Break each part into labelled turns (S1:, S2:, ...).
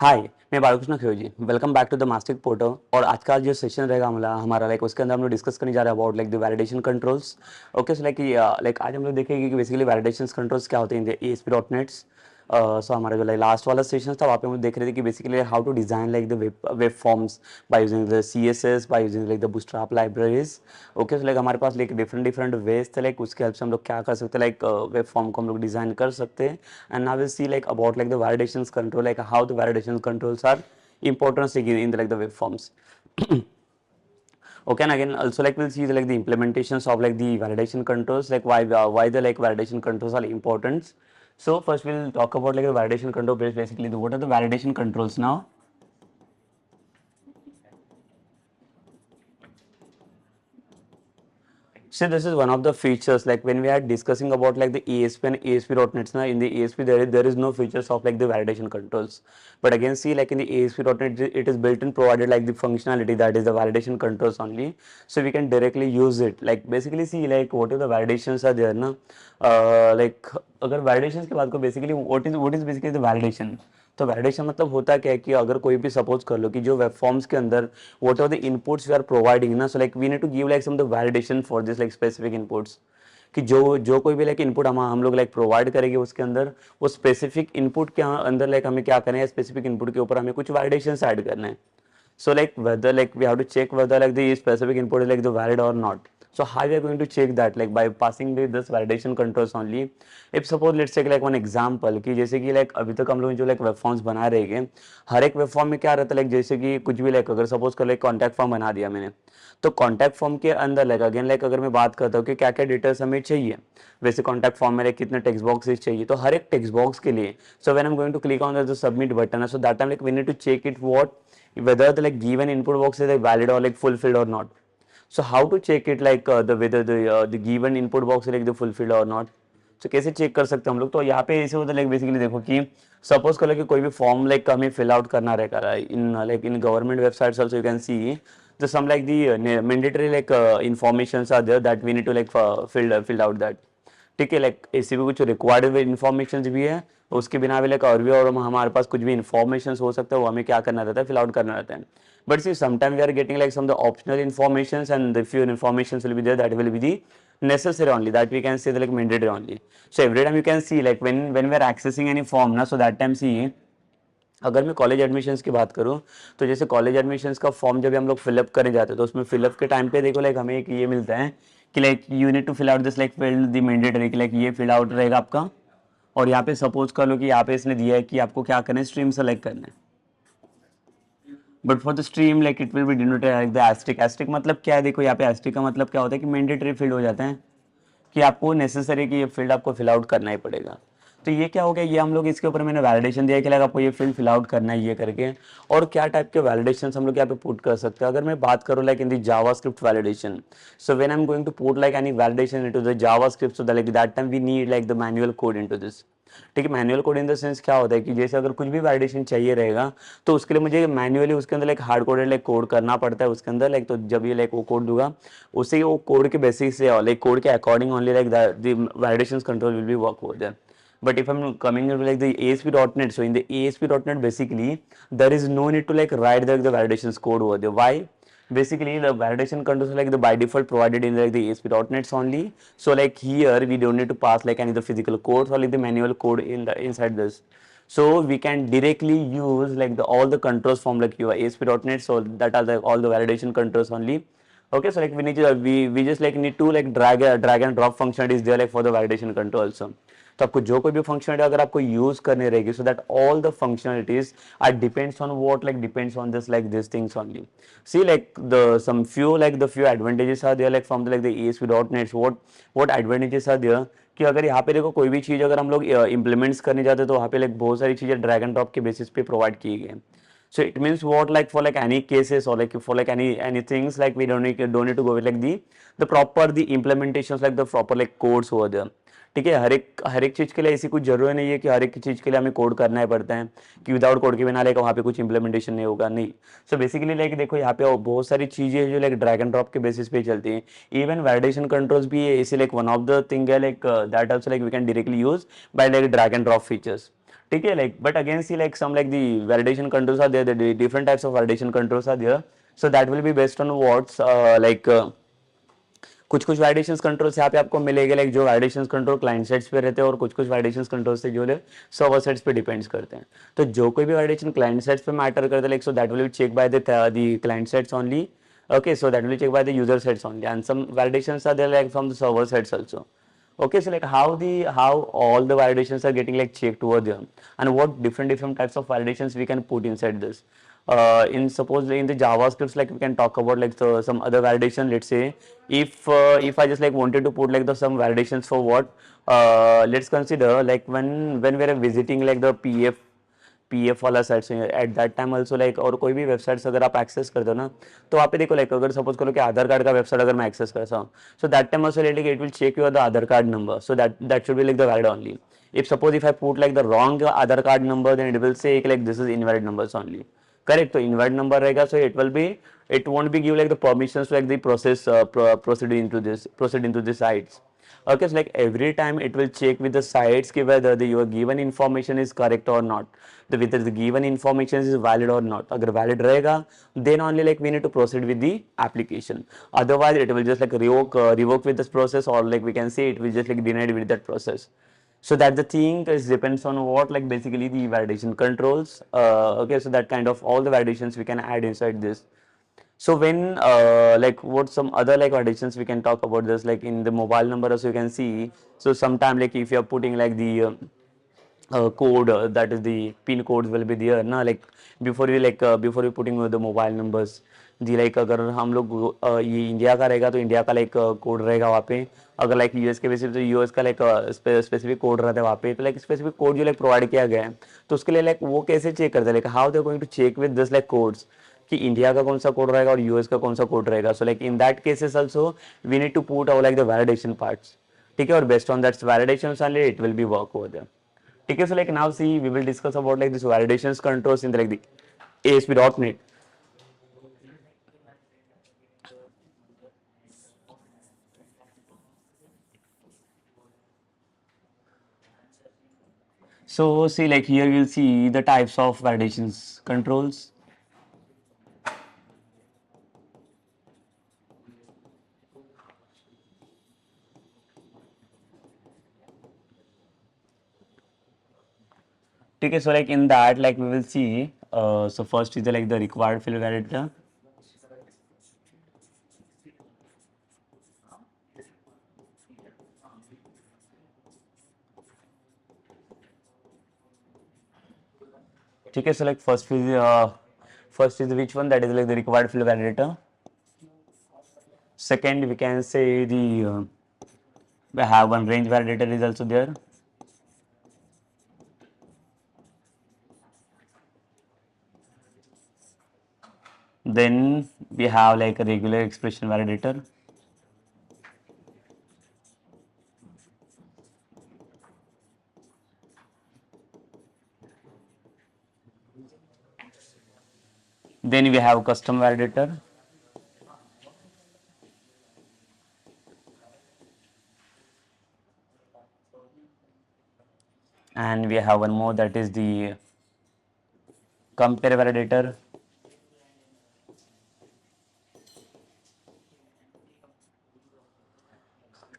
S1: हाय, मैं Balkrishna Khiyoji. Welcome back to the मास्टिक portal. और आज का जो सेशन रहेगा हमारा लाइक उसके अंदर हम लोग डिस्कस करने जा रहे हैं about like the validation controls. Okay, so like आज हम लोग देखेंगे कि बेसिकली वैलिडेशन कंट्रोल्स क्या होते हैं in the ASP dot nets. So हमारा जो लाइक लास्ट वाला सेशन था वहाँ पे हम लोग देख रहे थे कि basically how to design like the web forms by using the CSS, by using like the bootstrap libraries. Okay, so like हमारे पास लाइक डिफरेंट डिफरेंट वेज थे, लाइक उसके हेल्प से हम लोग क्या कर सकते हैं, लाइक वेब फॉर्म को हम लोग डिजाइन कर सकते हैं। And now will see like about like the validation control, like how the validation controls are importance in the like the web forms. Okay, and again also like we'll see the, like the implementations of like the validation controls, like why the like validation controls are important. So first we'll talk about like the validation control. Basically what are the validation controls now? So this is one of the features, like when we are discussing about like the ESP and ASP.NET. Now in the ESP there is no features of like the validation controls, but again see like in the ASP.NET it is built in provided like the functionality, that is the validation controls only, so we can directly use it. Like basically see like what are the validations are there ना, like अगर validations की बात को basically what is basically the validation. तो validation मतलब होता क्या है कि अगर कोई भी सपोज कर लो कि जो वेब फॉर्म्स के अंदर what are the inputs we are providing ना, so like we need to give like some the validation for this like specific inputs, कि जो जो कोई भी लाइक इनपुट हम लोग लाइक प्रोवाइड करेंगे उसके अंदर वो स्पेसिफिक इनपुट के अंदर लाइक हमें क्या करना है, स्पेसिफिक इनपुट के ऊपर हमें कुछ वैलिडेशंस ऐड करना है. So like whether like we have to check whether like the specific input is like the valid or not. So how we are going to check that, like by passing this validation controls only. If suppose let's take like one example कि जैसे कि like अभी तक हम लोग जो like web forms बना रहे हैं, हर एक वेब फॉर्म में क्या रहता है, like जैसे कि कुछ भी like अगर सपोज कर like कॉन्टैक्ट फॉर्म बना दिया मैंने, तो कॉन्टैक्ट फॉर्म के अंदर like अगेन like अगर मैं बात करता हूँ कि क्या क्या डिटेल्स हमें चाहिए, वैसे कॉन्टैक्ट फॉर्म में like कितने टेक्स्ट बॉक्सेस चाहिए, तो हर एक टेक्स्ट बॉक्स के लिए so when I'm going to click on the submit button, so that time like we need to check it what whether the like given input box is like valid or like fulfilled or not. So how to check it, like the whether the given input box is like the fulfilled or not. So कैसे check कर सकते हैं हम लोग, तो यहाँ पे ऐसे होता है लाइक बेसिकली देखो कि सपोज करो कि कोई भी फॉर्म लाइक हमें फिल आउट करना रहेगा in like in government websites also you can C the some like the mandatory like informations are there that we need to like fill out that. ठीक है, like ऐसे भी कुछ required information भी है, उसके बिना भी लाइक और भी और हमारे पास कुछ भी इन्फॉर्मेशन हो सकता है, वो हमें क्या करना रहता है, फिल आउट करना रहता है. But see sometime we are getting like some the optional information and the few information will be there that will be the necessary only, that we can say the like mandatory only. So every time you can see like when we are accessing any form ना, so that time see अगर मैं college admissions की बात करूँ, तो जैसे college admissions का form जब हम लोग फिलअप करने जाते हैं, तो उसमें फिलअप के टाइम पे देखो लाइक हमें एक ये मिलता है कि like you need to fill out this like field the mandatory, कि लाइक ये फिल आउट रहेगा आपका. और यहाँ पे सपोज कर लो कि यहाँ पे इसने दिया है कि आपको क्या करना है, स्ट्रीम सेलेक्ट करना है. But for the stream like it will be denoted like the asterisk. Asterisk मतलब क्या है, देखो यहाँ पे एस्ट्रिक का मतलब क्या होता है कि मैंडेटरी फील्ड हो जाता है, कि आपको नेसेसरी कि ये फील्ड आपको फिल आउट करना ही पड़ेगा. तो ये क्या हो गया, ये हम लोग इसके ऊपर मैंने वैलिडेशन दिया कि लाइक आपको ये फील्ड फिल आउट करना है ये करके. और क्या टाइप के वैलिडेशन हम लोग यहाँ पे पुट कर सकते हैं, अगर मैं बात करूँ like in the JavaScript validation. So when I am going to put like any validation into the JavaScript, so like that time we need like the manual code into this. ठीक है, manual code in the sense क्या होता है कि जैसे अगर कुछ भी वैलिडेशन चाहिए रहेगा, तो उसके लिए मुझे मैन्युअली उसके अंदर like hard coded like code करना पड़ता है उसके अंदर लाइक. तो जब ये लाइक वो कोड दूंगा, उससे वो कोड के बेसिस से लाइक कोड के according only like the validation control will be work over there. But if I'm coming into like the ASP.NET, so in the ASP.NET basically there is no need to like write the validations code over there. Why? Basically the validation controls are like the by default provided in like the ASP.NET only. So like here we don't need to pass like any of the physical codes or like the manual code in the inside this. So we can directly use like all the controls from like your ASP.NET. So that are all the validation controls only. Okay, so like we need to we just like need to like drag and drop functionality is there like for the validation control also. तो आपको जो कोई भी functionality अगर आपको use करने रहेगी, so that all the functionalities are depends on what like depends on this like this things only. See like the some few like the few advantages are there like from the like the ASP.NET. What advantages are there, कि अगर यहाँ पे देखो कोई भी चीज़ अगर हम लोग इम्प्लीमेंट्स करने जाते हैं, तो वहाँ पे लाइक बहुत सारी चीज़ें ड्रैग एंड ड्रॉप के बेसिस पे प्रोवाइड की गई. So it means what, like for like any cases or like for like any things, like we don't need to go with like the proper the implementations like the proper like codes over there. ठीक है, हर एक चीज़ के लिए ऐसी कुछ जरूरी नहीं है कि हर एक चीज़ के लिए हमें कोड करना ही पड़ता है, कि विदाउट कोड के बिना लाइक वहाँ पे कुछ इंप्लीमेंटेशन नहीं होगा, नहीं. सो बेसिकली लाइक देखो यहाँ पे बहुत सारी चीज़ें जो लाइक ड्रैग एंड ड्रॉप के बेसिस पे चलती हैं. इवन वैलिडेशन कंट्रोल्स भी ऐसे like one of the thing है like that also like we can directly use by like drag and drop features. ठीक है, like but again see like some like the validation controls are there, the different types of validation controls are there. So that will be based on what's कुछ कुछ validations controls यहाँ पे आपको मिलेगा, like जो validations control client sides पे रहते हैं और कुछ कुछ वैलिडेशंस कंट्रोल से जो है सर्वर साइड्स पे डिपेंड्स करते हैं। तो जो कोई भी वैलिडेशन क्लाइंट साइड्स पे मैटर करता है, like so that will be check by the client sides only. Okay, so that will be checked by the user sides only, and some validations are there like from the server sides also. Okay, so like how all the validations are getting like checked over there, and what different types of validations we can put inside this. In suppose in the JavaScripts, like we can talk about like some other validation. Let's say if I just like wanted to put like the some validations for what, let's consider like when we are visiting like the PF वाला sites at that time also like, और कोई भी websites अगर आप access करते हो ना, तो वहाँ पे देखो लाइक अगर सपोज करो कि आधार कार्ड का वेबसाइट अगर मैं एक्सेस करता हूँ, so that time also like it will check your the Aadhaar card number, so that should be like the valid only. If suppose if I put like the wrong Aadhaar card number, then it will say like this is invalid numbers only. Correct, तो invalid number रहेगा, so it will be, it won't be give like the permissions to like the process proceed into the sites. Okay, so like every time it will check with the sites ki whether your given information is correct or not, whether the given information is valid or not. Agar valid rahega, then only like we need to proceed with the application. Otherwise it will just like revoke with this process, or like we can say it will just like denied with that process. So that the thing is depends on what, like basically the validation controls. Okay, so that kind of all the validations we can add inside this. So when like what some other like additions we can talk about this, like in the mobile number as you can see. So sometime like if you are putting like the code, that is the pin codes will be there ना, like before you putting the mobile numbers, जी like अगर हम लोग ये India का रहेगा तो India का लाइक कोड रहेगा वहाँ पे, अगर लाइक यूएस के बेसिस तो यूएस का लाइक स्पेसिफिक कोड रहता है वहाँ पे, तो लाइक स्पेसिफिक कोड जो लाइक प्रोवाइड किया गया है, तो उसके लिए लाइक वो कैसे चेक करते हैं, like how they going to check with this like codes कि इंडिया का कौन सा कोड रहेगा और यूएस का कौन सा कोड रहेगा. So like in that cases also we need to put our like the validation parts. ठीक है, और based on that validations only it will be work over there. ठीक है, so like now see we will discuss about like this validations controls in like the ASP.NET. So see like here you'll see the types of validations controls. Okay, so like in that like we will see so first is the like the required field validator. Okay, so like first is which one, that is like the required field validator. Second we can say the we have one range validator is also there. Then we have like a regular expression validator. Then we have custom validator. And we have one more, that is the compare validator.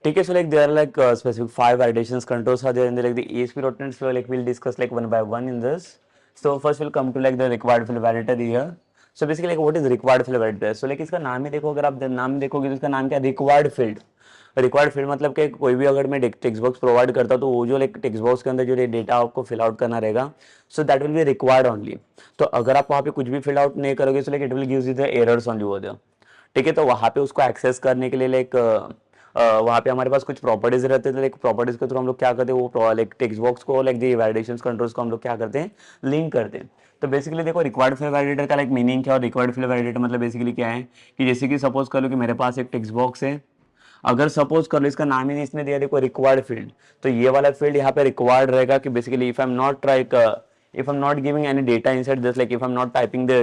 S1: Okay, so like there are like specific 5 validations controls are there in the like the ASP.NET. So like we'll discuss like one by one in this. So first we'll come to like the required field validator here. So basically like what is required field validator? So like इसका नाम ही देखो, अगर आप नाम देखोगे तो इसका नाम क्या है, रिक्वायर्ड फील्ड. रिक्वायर्ड फील्ड मतलब कि कोई भी अगर मैं टेक्स्ट बॉक्स प्रोवाइड करता हूँ तो वो जो लाइक टेक्स्ट बॉक्स के अंदर जो डेटा आपको फिल आउट करना रहेगा, so that will be required only. तो अगर आप वहाँ पे कुछ भी फिल आउट नहीं करोगे so like it will give you the errors only over there. ठीक है, तो वहाँ पे उसको एक्सेस करने के लिए लाइक वहाँ पे हमारे पास कुछ प्रॉपर्टीज रहते थे, लाइक प्रॉपर्टीज के थ्रू हम लोग क्या करते हैं, वो लाइक टेक्स्ट बॉक्स को लाइक दी वैलिडेशंस कंट्रोल्स को हम लोग क्या करते हैं, लिंक करते हैं. तो बेसिकली देखो रिक्वायर्ड फील्ड वैलिडेटर का लाइक मीनिंग क्या है, और रिक्वायर्ड फील्ड वैलिडेटर मतलब बेसिकली क्या है कि जैसे कि सपोज कर लो कि मेरे पास एक टेक्स्ट बॉक्स है, अगर सपोज कर लो इसका नाम ही नहीं इसने दिया देखो रिक्वायर्ड फील्ड, तो ये वाला फील्ड यहाँ पे रिक्वायर्ड रहेगा कि basically if I am not like if I'm not giving any data inside this, like if I'm not typing the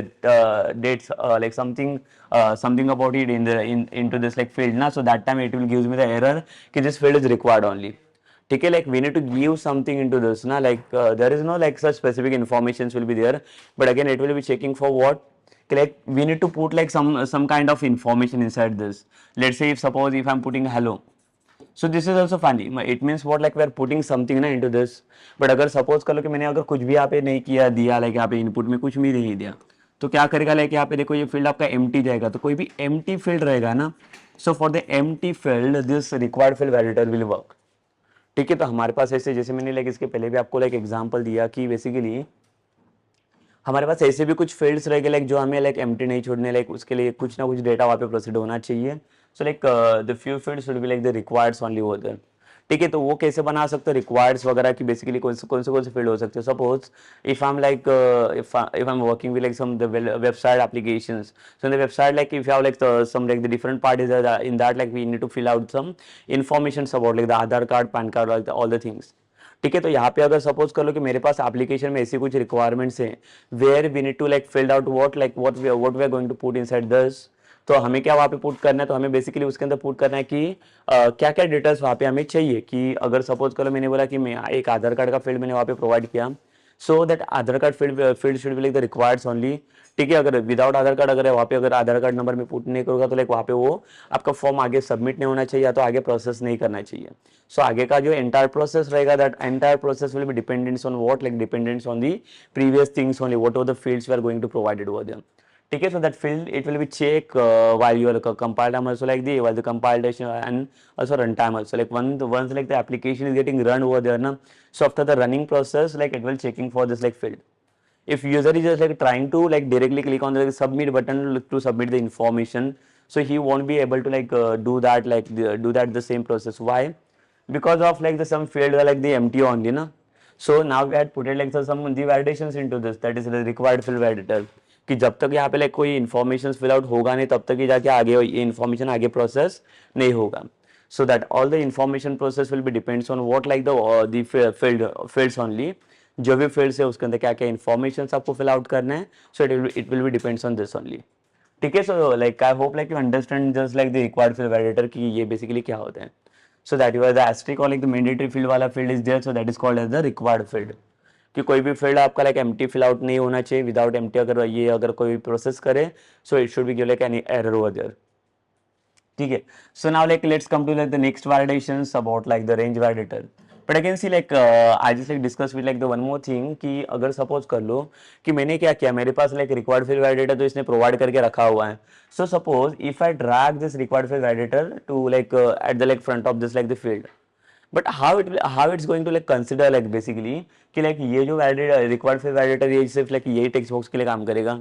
S1: dates like something about it into this like field na, so that time it will gives me the error कि this field is required only. ठीक है, like we need to give something into this ना, like there is no like such specific informations will be there, but again it will be checking for what, like we need to put like some kind of information inside this. Let's say if suppose if I'm putting hello, so this is also funny, it means what, like we are putting something ना into this, but अगर suppose कर लो कि मैंने अगर कुछ भी यहाँ पे नहीं किया दिया, like यहाँ पे input में कुछ भी नहीं दिया, तो क्या करेगा, like यहाँ पे देखो ये field आपका empty जाएगा, तो कोई भी empty field रहेगा ना, so for the empty field this required field validator will work. ठीक है, तो हमारे पास ऐसे, जैसे मैंने लाइक इसके पहले भी आपको लाइक एग्जांपल दिया कि बेसिकली हमारे पास ऐसे भी कुछ फील्ड्स रहेंगे लाइक जो हमें लाइक एम्प्टी नहीं छोड़ने, लाइक उसके लिए कुछ ना कुछ डेटा वहाँ पे प्रोसीड होना चाहिए. So like the few fields should be like the requireds only over there. ठीक है, तो वो कैसे बना सकते हो रिक्वायर्ड्स वगैरह की, बेसिकली कौन से फील्ड हो सकते हो. Suppose if I am like if I am working with like some the website applications, so in the website like if you have like some like the different part is in that like we need to fill out some informations about like the Aadhaar card, pan card, like all the things. ठीक है, तो यहाँ पे अगर suppose कर लो कि मेरे पास application में ऐसी कुछ रिक्वायरमेंट्स हैं where we need to like filled out what we are going to put inside this, तो हमें क्या वहाँ पे पुट करना है, तो हमें बेसिकली उसके अंदर पुट करना है कि क्या क्या डिटेल्स वहाँ पे हमें चाहिए. कि अगर सपोज करो मैंने बोला कि मैं एक आधार कार्ड का फील्ड मैंने वहाँ पे प्रोवाइड किया, so that Aadhaar card field should be like the requireds only. ठीक है, अगर विदाउट आधार कार्ड अगर वहाँ पे अगर आधार कार्ड नंबर में पुट नहीं करूँगा तो लाइक वहाँ पे वो आपका फॉर्म आगे सबमिट नहीं होना चाहिए, या तो आगे प्रोसेस नहीं करना चाहिए. सो आगे का जो एंटायर प्रोसेस रहेगा, that entire process will be dependence on what, like dependence on the previous things only, what are the fields we are going to provided over there. ठीक है, so that field it will be check while you are compile time also like the while the compilation and also runtime also, like once like the application is getting run over there na, so after the running process like it will checking for this like field. If user is just like trying to like directly click on the submit button to submit the information, so he won't be able to like do that like do that the same process. Why? Because of like the some field are like the empty only na. So now we had put it like some the validations into this, that is the required field validator, कि जब तक यहाँ पे like कोई information fill out होगा नहीं तब तक ही जाके आगे ये इन्फॉर्मेशन आगे प्रोसेस नहीं होगा. सो that all the information process will be depends on what like the fields only, जो भी फील्ड्स है उसके अंदर क्या क्या इन्फॉर्मेशन आपको फिल आउट करना है. So it will be depends on this only. ठीक है, so like I hope like you understand just like the required field validator कि ये बेसिकली क्या होता है. So that you are the asterisk और लाइक द मैंडेटरी फील्ड वाला field is there, so that is called as the required field. कि कोई भी फील्ड आपका लाइक एम्प्टी फिल आउट नहीं होना चाहिए. विदाउट एम्प्टी अगर कोई प्रोसेस करे, so it should be give like any error over there. ठीक है, so now like let's come to like the next validations about like the range validator. But again see like I just like discuss with like the one more thing कि अगर suppose कर लो कि मैंने क्या किया, मेरे पास लाइक रिक्वायर्ड फील्ड वैलिडेटर तो इसने प्रोवाइड करके रखा हुआ है. So suppose if I drag this required field validator to like at the like front of this like the field, but how it's going to like consider like basically कि like ये जो validator required field validator ये सिर्फ like यही text box के लिए काम करेगा.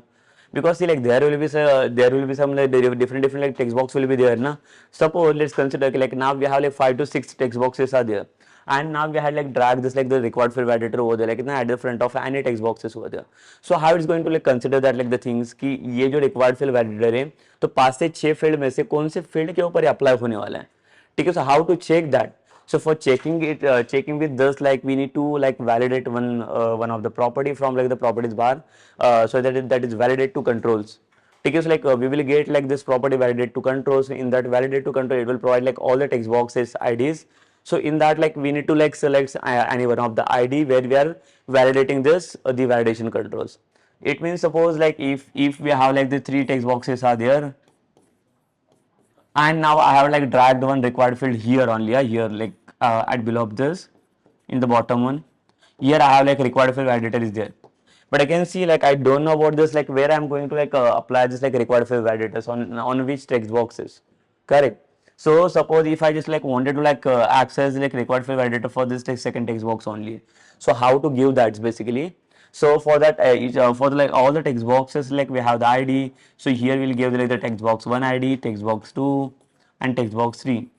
S1: Because see like there will be some like different like text box will be there ना. Suppose let's consider like now we have like 5 to 6 text boxes are there, and now we had like drag this like the required field validator over there like at the front of any text boxes over there. So how it's going to like consider that like the things कि ये जो required field validator है तो 5 से 6 field में से कौन से फील्ड के ऊपर अप्लाई होने वाला है. ठीक है, so how to check that. So for checking it, checking with this, like we need to like validate one of the property from like the properties bar, so that is validate to controls. Okay, so like we will get like this property validate to controls. In that validate to control, it will provide like all the text boxes IDs. So in that like we need to like select any one of the ID where we are validating this the validation controls. It means suppose like if we have like the 3 text boxes are there, and now I have like dragged one required field here only, here like at below of this in the bottom one, here I have like required field validator is there. But I can see like I don't know about this like where I am going to like apply this like required field validators on which text boxes, correct. So suppose if I just like wanted to like access like required field validator for this second text box only, so how to give that basically. So for that for the, like all the text boxes like we have the ID, so here we'll give like the text box 1 ID, text box 2 and text box 3.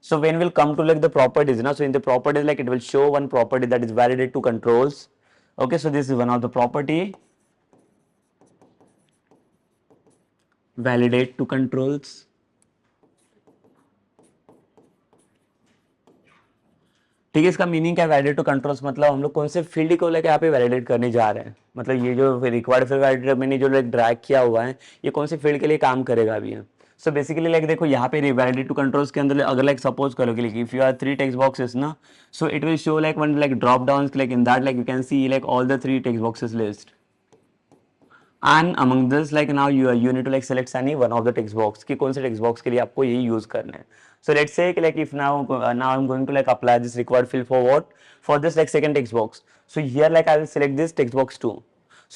S1: So when we'll come to like the properties now, so in the properties like it will show one property that is validate to controls. Okay, so this is one of the property, validate to controls. ठीक है, इसका meaning क्या है validate to controls, मतलब हम लोग कौन से फील्ड को लेकर यहाँ पे वैलिडेट करने जा रहे हैं. मतलब ये जो रिक्वायर्ड फील्ड वैलिडेटर मैंने जो लाइक ड्रैग किया हुआ है ये कौन से फील्ड के लिए काम करेगा अभी. सो बेसिकली लाइक देखो यहाँ पे वैलिडेट टू कंट्रोल्स के अंदर अगर लाइक सपोज करो कि like if you are three text boxes ना, so it will show like one like drop down like in that like you can see like all the three text boxes list. And among this like now you need to like select any one of the text box कि कौन से text box के लिए आपको यही use करना है. So let's say like if now I'm going to like apply this required field for what, for this like second text box. So here like I will select this text box 2.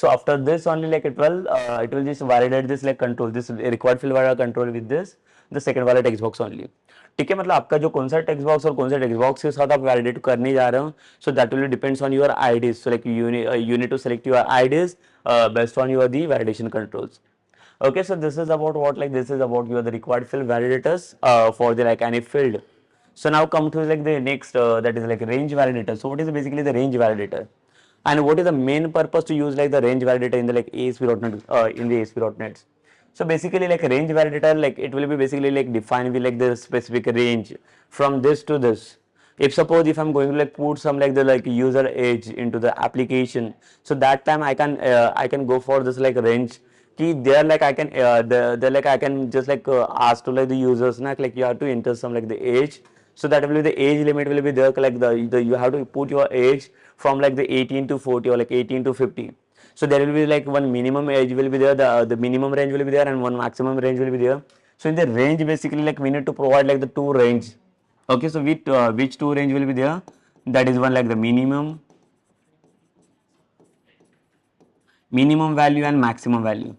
S1: So after this only like it will just validate this like control this required field वाला control with this the second वाला text box only. ठीक है, मतलब आपका जो कौन सा text box और कौन सा टेक्स्ट बॉक्स के साथ आप वैलिडेट करने जा रहे हो, so that will depends on your IDs. So like you need to select your IDs based on your the validation controls. Okay, so this is about what like this is about your the required field validators for the like any field. So now come to like the next that is like range validator. So what is basically the range validator, and what is the main purpose to use like the range validator in the like ASP.NET in the ASP.NET? So basically like a range validator like it will be basically like defined with like the specific range from this to this. If suppose if I'm going to like put some like the like user age into the application, so that time I can go for this like range ki there like I can there like I can just like ask to like the users like you have to enter some like the age. So that will be the age limit will be there like the you have to put your age from like the 18 to 40 or like 18 to 50. So there will be like one minimum age will be there, the minimum range will be there, and one maximum range will be there. So in the range basically like we need to provide like the two range. Okay, so which two range will be there? That is one like the minimum value and maximum value.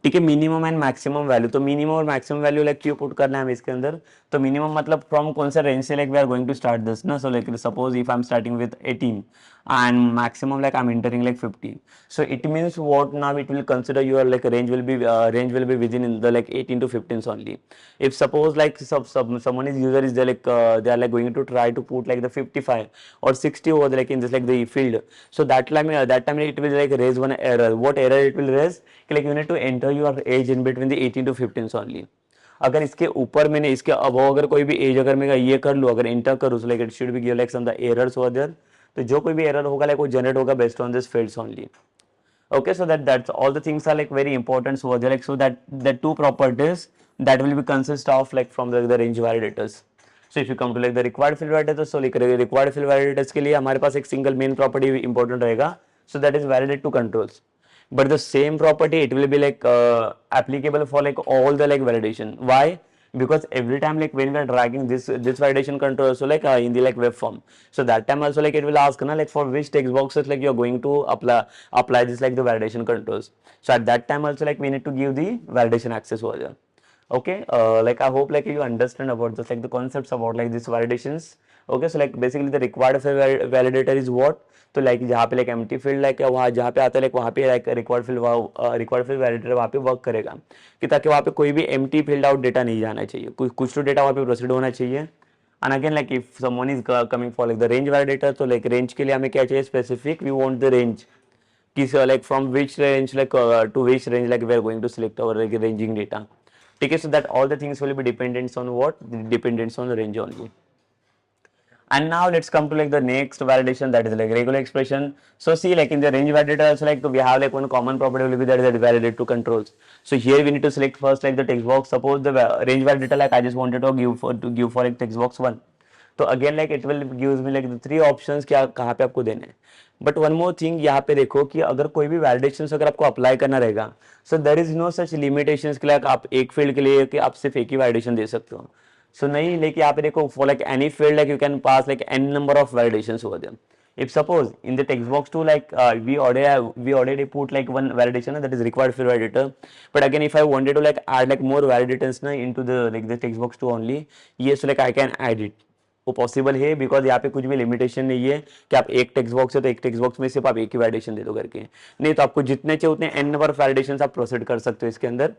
S1: ठीक है, minimum and maximum value. तो minimum और maximum value like क्यों put करना है हमें इसके अंदर? तो मिनिमम मतलब फ्रॉम कौन सा रेंज से like we are going to start this ना. So like suppose if I am starting with 18 and maximum like I'm entering like 50. So it means what now it will consider your like range will be within in the like 18 to 15 only. If suppose like someone is user is there like they are like going to try to put like the 55 or 60 over like in this like the field. So that time it will like raise one error. What error it will raise? Like you need to enter your age in between the 18 to 15 only. अगर इसके ऊपर मैंने इसके अब अगर कोई भी as अगर मैं ये कर लूँ अगर इंटर करूँ so like it should be give like some the errors over there. तो जो कोई भी एरर होगा लाइक वो जनरेट होगा based on this fields only. Okay, so that's all the things are like very important. So they're like so that two properties that will be consist of like from the range validators. So if you come to like the required field validators, so like required field validators के लिए हमारे पास एक single main property important रहेगा. So that is validate to controls. But the same property it will be like applicable for like all the like validation. Why? Because every time like when we are dragging this validation control so like in the like web form, so that time also like it will ask na like for which text boxes like you are going to apply this like the validation controls. So at that time also like we need to give the validation access over there. Okay, like I hope like you understand about this like the concepts about like these validations. Okay, so like basically the required field validator is what, तो like जहाँ पे like empty field like वहाँ जहाँ पे आता है like वहाँ पे लाइक रिक्वायर्ड फील्ड वैलिडेटर वहाँ पे वर्क करेगा कि ताकि वहाँ पे कोई भी एम्प्टी फील्ड आउट डेटा नहीं जाना चाहिए, कुछ तो डेटा वहाँ पे प्रोसीड होना चाहिए. And again like if someone is coming for like the range validator, तो लाइक रेंज के लिए हमें क्या चाहिए specific, we want the range किस like from which range like to which range like we are going to select our like ranging data. ठीक है, so that all the things will be dependents on what, dependents on the range only. And now let's come to like the next validation, that is like regular expression. So see like in the range validator also like we have like one common property will be that is validate to controls. So here we need to select first like the text box. Suppose the range validator like I just wanted to give for like text box 1. तो again like it will gives me like 3 options क्या कहाँ पे आपको देने हैं. But one more thing यहाँ पे देखो कि अगर कोई भी वैलिडेशन अगर आपको अप्लाई करना रहेगा, so there is no such limitations कि लाइक आप एक फील्ड के लिए कि आप सिर्फ एक ही वैलिडेशन दे सकते हो. सो नहीं, लेकिन यहाँ पे देखो for like any field like you can pass like n number of validations over there. If suppose in the text box 2 like we already put like one validation that is required field validator, but again if I wanted to like add like more validators na into the like the text box 2 only, yes so like I can add it. वो possible है because यहाँ पे कुछ भी limitation नहीं है कि आप एक टेक्स्ट बॉक्स है तो एक टेक्स्ट बॉक्स में सिर्फ आप एक ही वैलिडेशन दे दो करके. नहीं, तो आपको जितने चाहिए उतने एन नंबर ऑफ वैलिडेशंस आप प्रोसीड कर सकते हो इसके अंदर.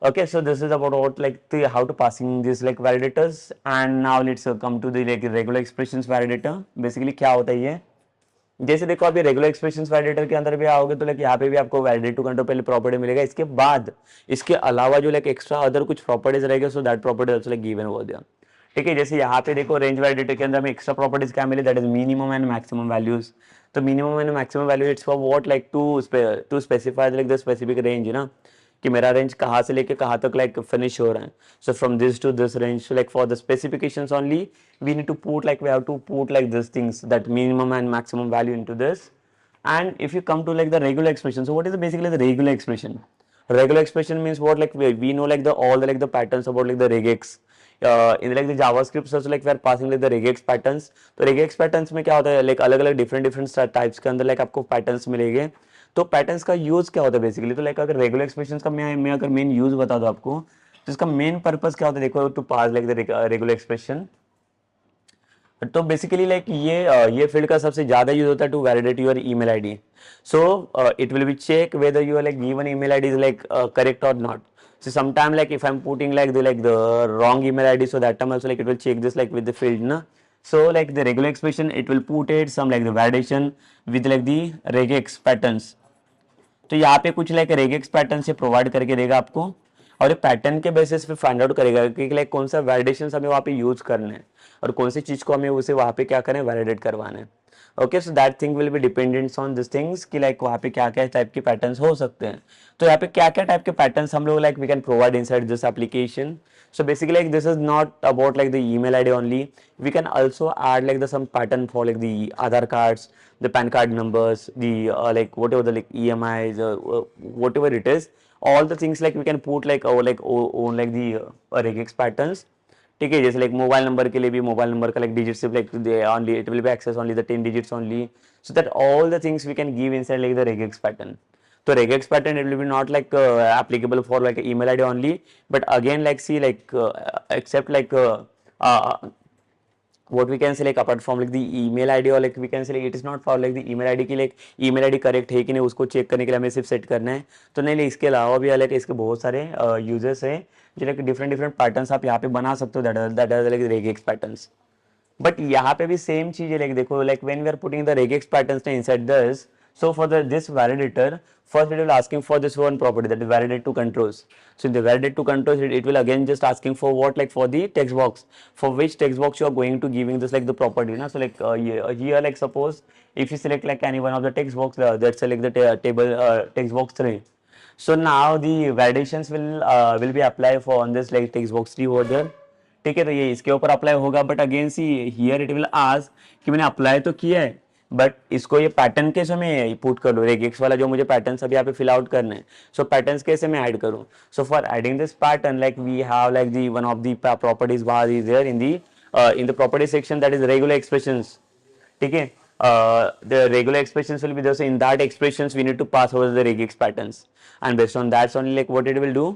S1: Okay, so this is about what like how to passing these like validators. And now let's come to the like regular expressions validator. Basically क्या होता है ये, जैसे देखो अभी रेगुलर एक्सप्रेशंस वैलिडेटर के अंदर भी आओगे तो लाइक यहाँ पे भी आपको वैलिडेट टू कंट्रोल पहले प्रॉपर्टी मिलेगा, इसके बाद इसके अलावा जो लाइक एक्स्ट्रा अदर कुछ प्रॉपर्टीज रहेगा, so that property also like given over there. ठीक है, जैसे यहाँ पे देखो रेंज वैलिडेटर के अंदर हमें एक्स्ट्रा प्रॉपर्टीज क्या मिले, that is minimum and maximum values. तो minimum and maximum value it's for what like to specify like the specific range ना, कि मेरा रेंज कहाँ से लेके कहाँ तक लाइक फिनिश हो रहा है. So from this to this range, so like for the specifications only we need to put like we have to put like these things, that minimum and maximum value into this. And if you come to like the regular expression, so what is basically the regular expression? Regular expression means what, like we know like the all the like the patterns about like the regex. In like the JavaScript also like we are passing like the regex patterns. तो regex patterns में क्या होता है, like अलग अलग different types के अंदर like आपको patterns मिलेंगे. तो patterns का use क्या होता है basically, तो like अगर regular expressions का मैं अगर main use बता दूं आपको, तो इसका main purpose क्या होता है, देखो to pass like the regular expression. तो बेसिकली लाइक ये फील्ड का सबसे ज्यादा यूज होता है to validate your email ID. So it will be check whether your like given email ID is like correct और not. So sometime like if I'm putting like the wrong email ID, so that time also like it will check this like with the field na. So like the regular expression it will put it some like the validation with like the regex patterns. तो यहाँ पे कुछ like regex pattern से provide करके देगा आपको, और ये पैटर्न के बेसिस पे फाइंड आउट करेगा कि लाइक कौन सा वैलिडेशन हमें वहाँ पे यूज करना है और कौन सी चीज को हमें उसे वहाँ पे क्या करें, वैलिडेट करवाना है. Okay, so that thing will be dependent on this things कि लाइक वहाँ पे क्या क्या टाइप के पैटर्न्स हो सकते हैं. तो यहाँ पे क्या क्या टाइप के पैटर्न्स हम लोग like we can provide inside this application. So basically like this is not about like the email ID only. We can also add like the some pattern for like the Aadhaar cards, the PAN card numbers, the like whatever the like EMIs, whatever it is. All the things like we can put like on like the regex patterns. ठीक है, जैसे like mobile number के लिए भी mobile number का like digit सिर्फ like only it will be access only the 10 digits only, so that all the things we can give inside like the regex pattern. So regex pattern it will be not like applicable for like email ID only, but again like see like except like what we can say like apart from like the email ID or like we can say like it is not for like the email ID की like email ID correct है कि नहीं उसको check करने के लिए हमें सिर्फ सेट करना है. तो नहीं, इसके अलावा भी अलग इसके बहुत सारे यूजर्स हैं जो लाइक डिफरेंट पैटर्न्स आप यहाँ पे बना सकते हो, that are like regex patterns. But यहाँ पे भी सेम चीज है, लाइक देखो like when we are putting the regex patterns inside this. So for this validator, first it will asking for this one property, that is validate to controls. So in the validate to controls, it will again just asking for what, like for the text box, for which text box you are going to giving this like the property. Na? So like here like suppose if you select like any one of the text box, let's select the table text box 3. So now the validations will be applied for on this like text box 3 over there. ठीक है, तो ये इसके ऊपर apply होगा. But again see here it will ask कि मैंने apply तो किया है, बट इसको ये पैटर्न कैसे मैं पुट कर लूँ, रेगेक्स वाला जो मुझे पैटर्न सब यहाँ पे फिल आउट करने हैं. सो पैटर्न्स कैसे मैं ऐड करूँ. So for adding this pattern like we have like the one of the properties bar is there in the property section, that is regular expressions. ठीक है, the regular expressions will be there. So in that expressions we need to pass over the regex patterns, and based on that only like what it will do,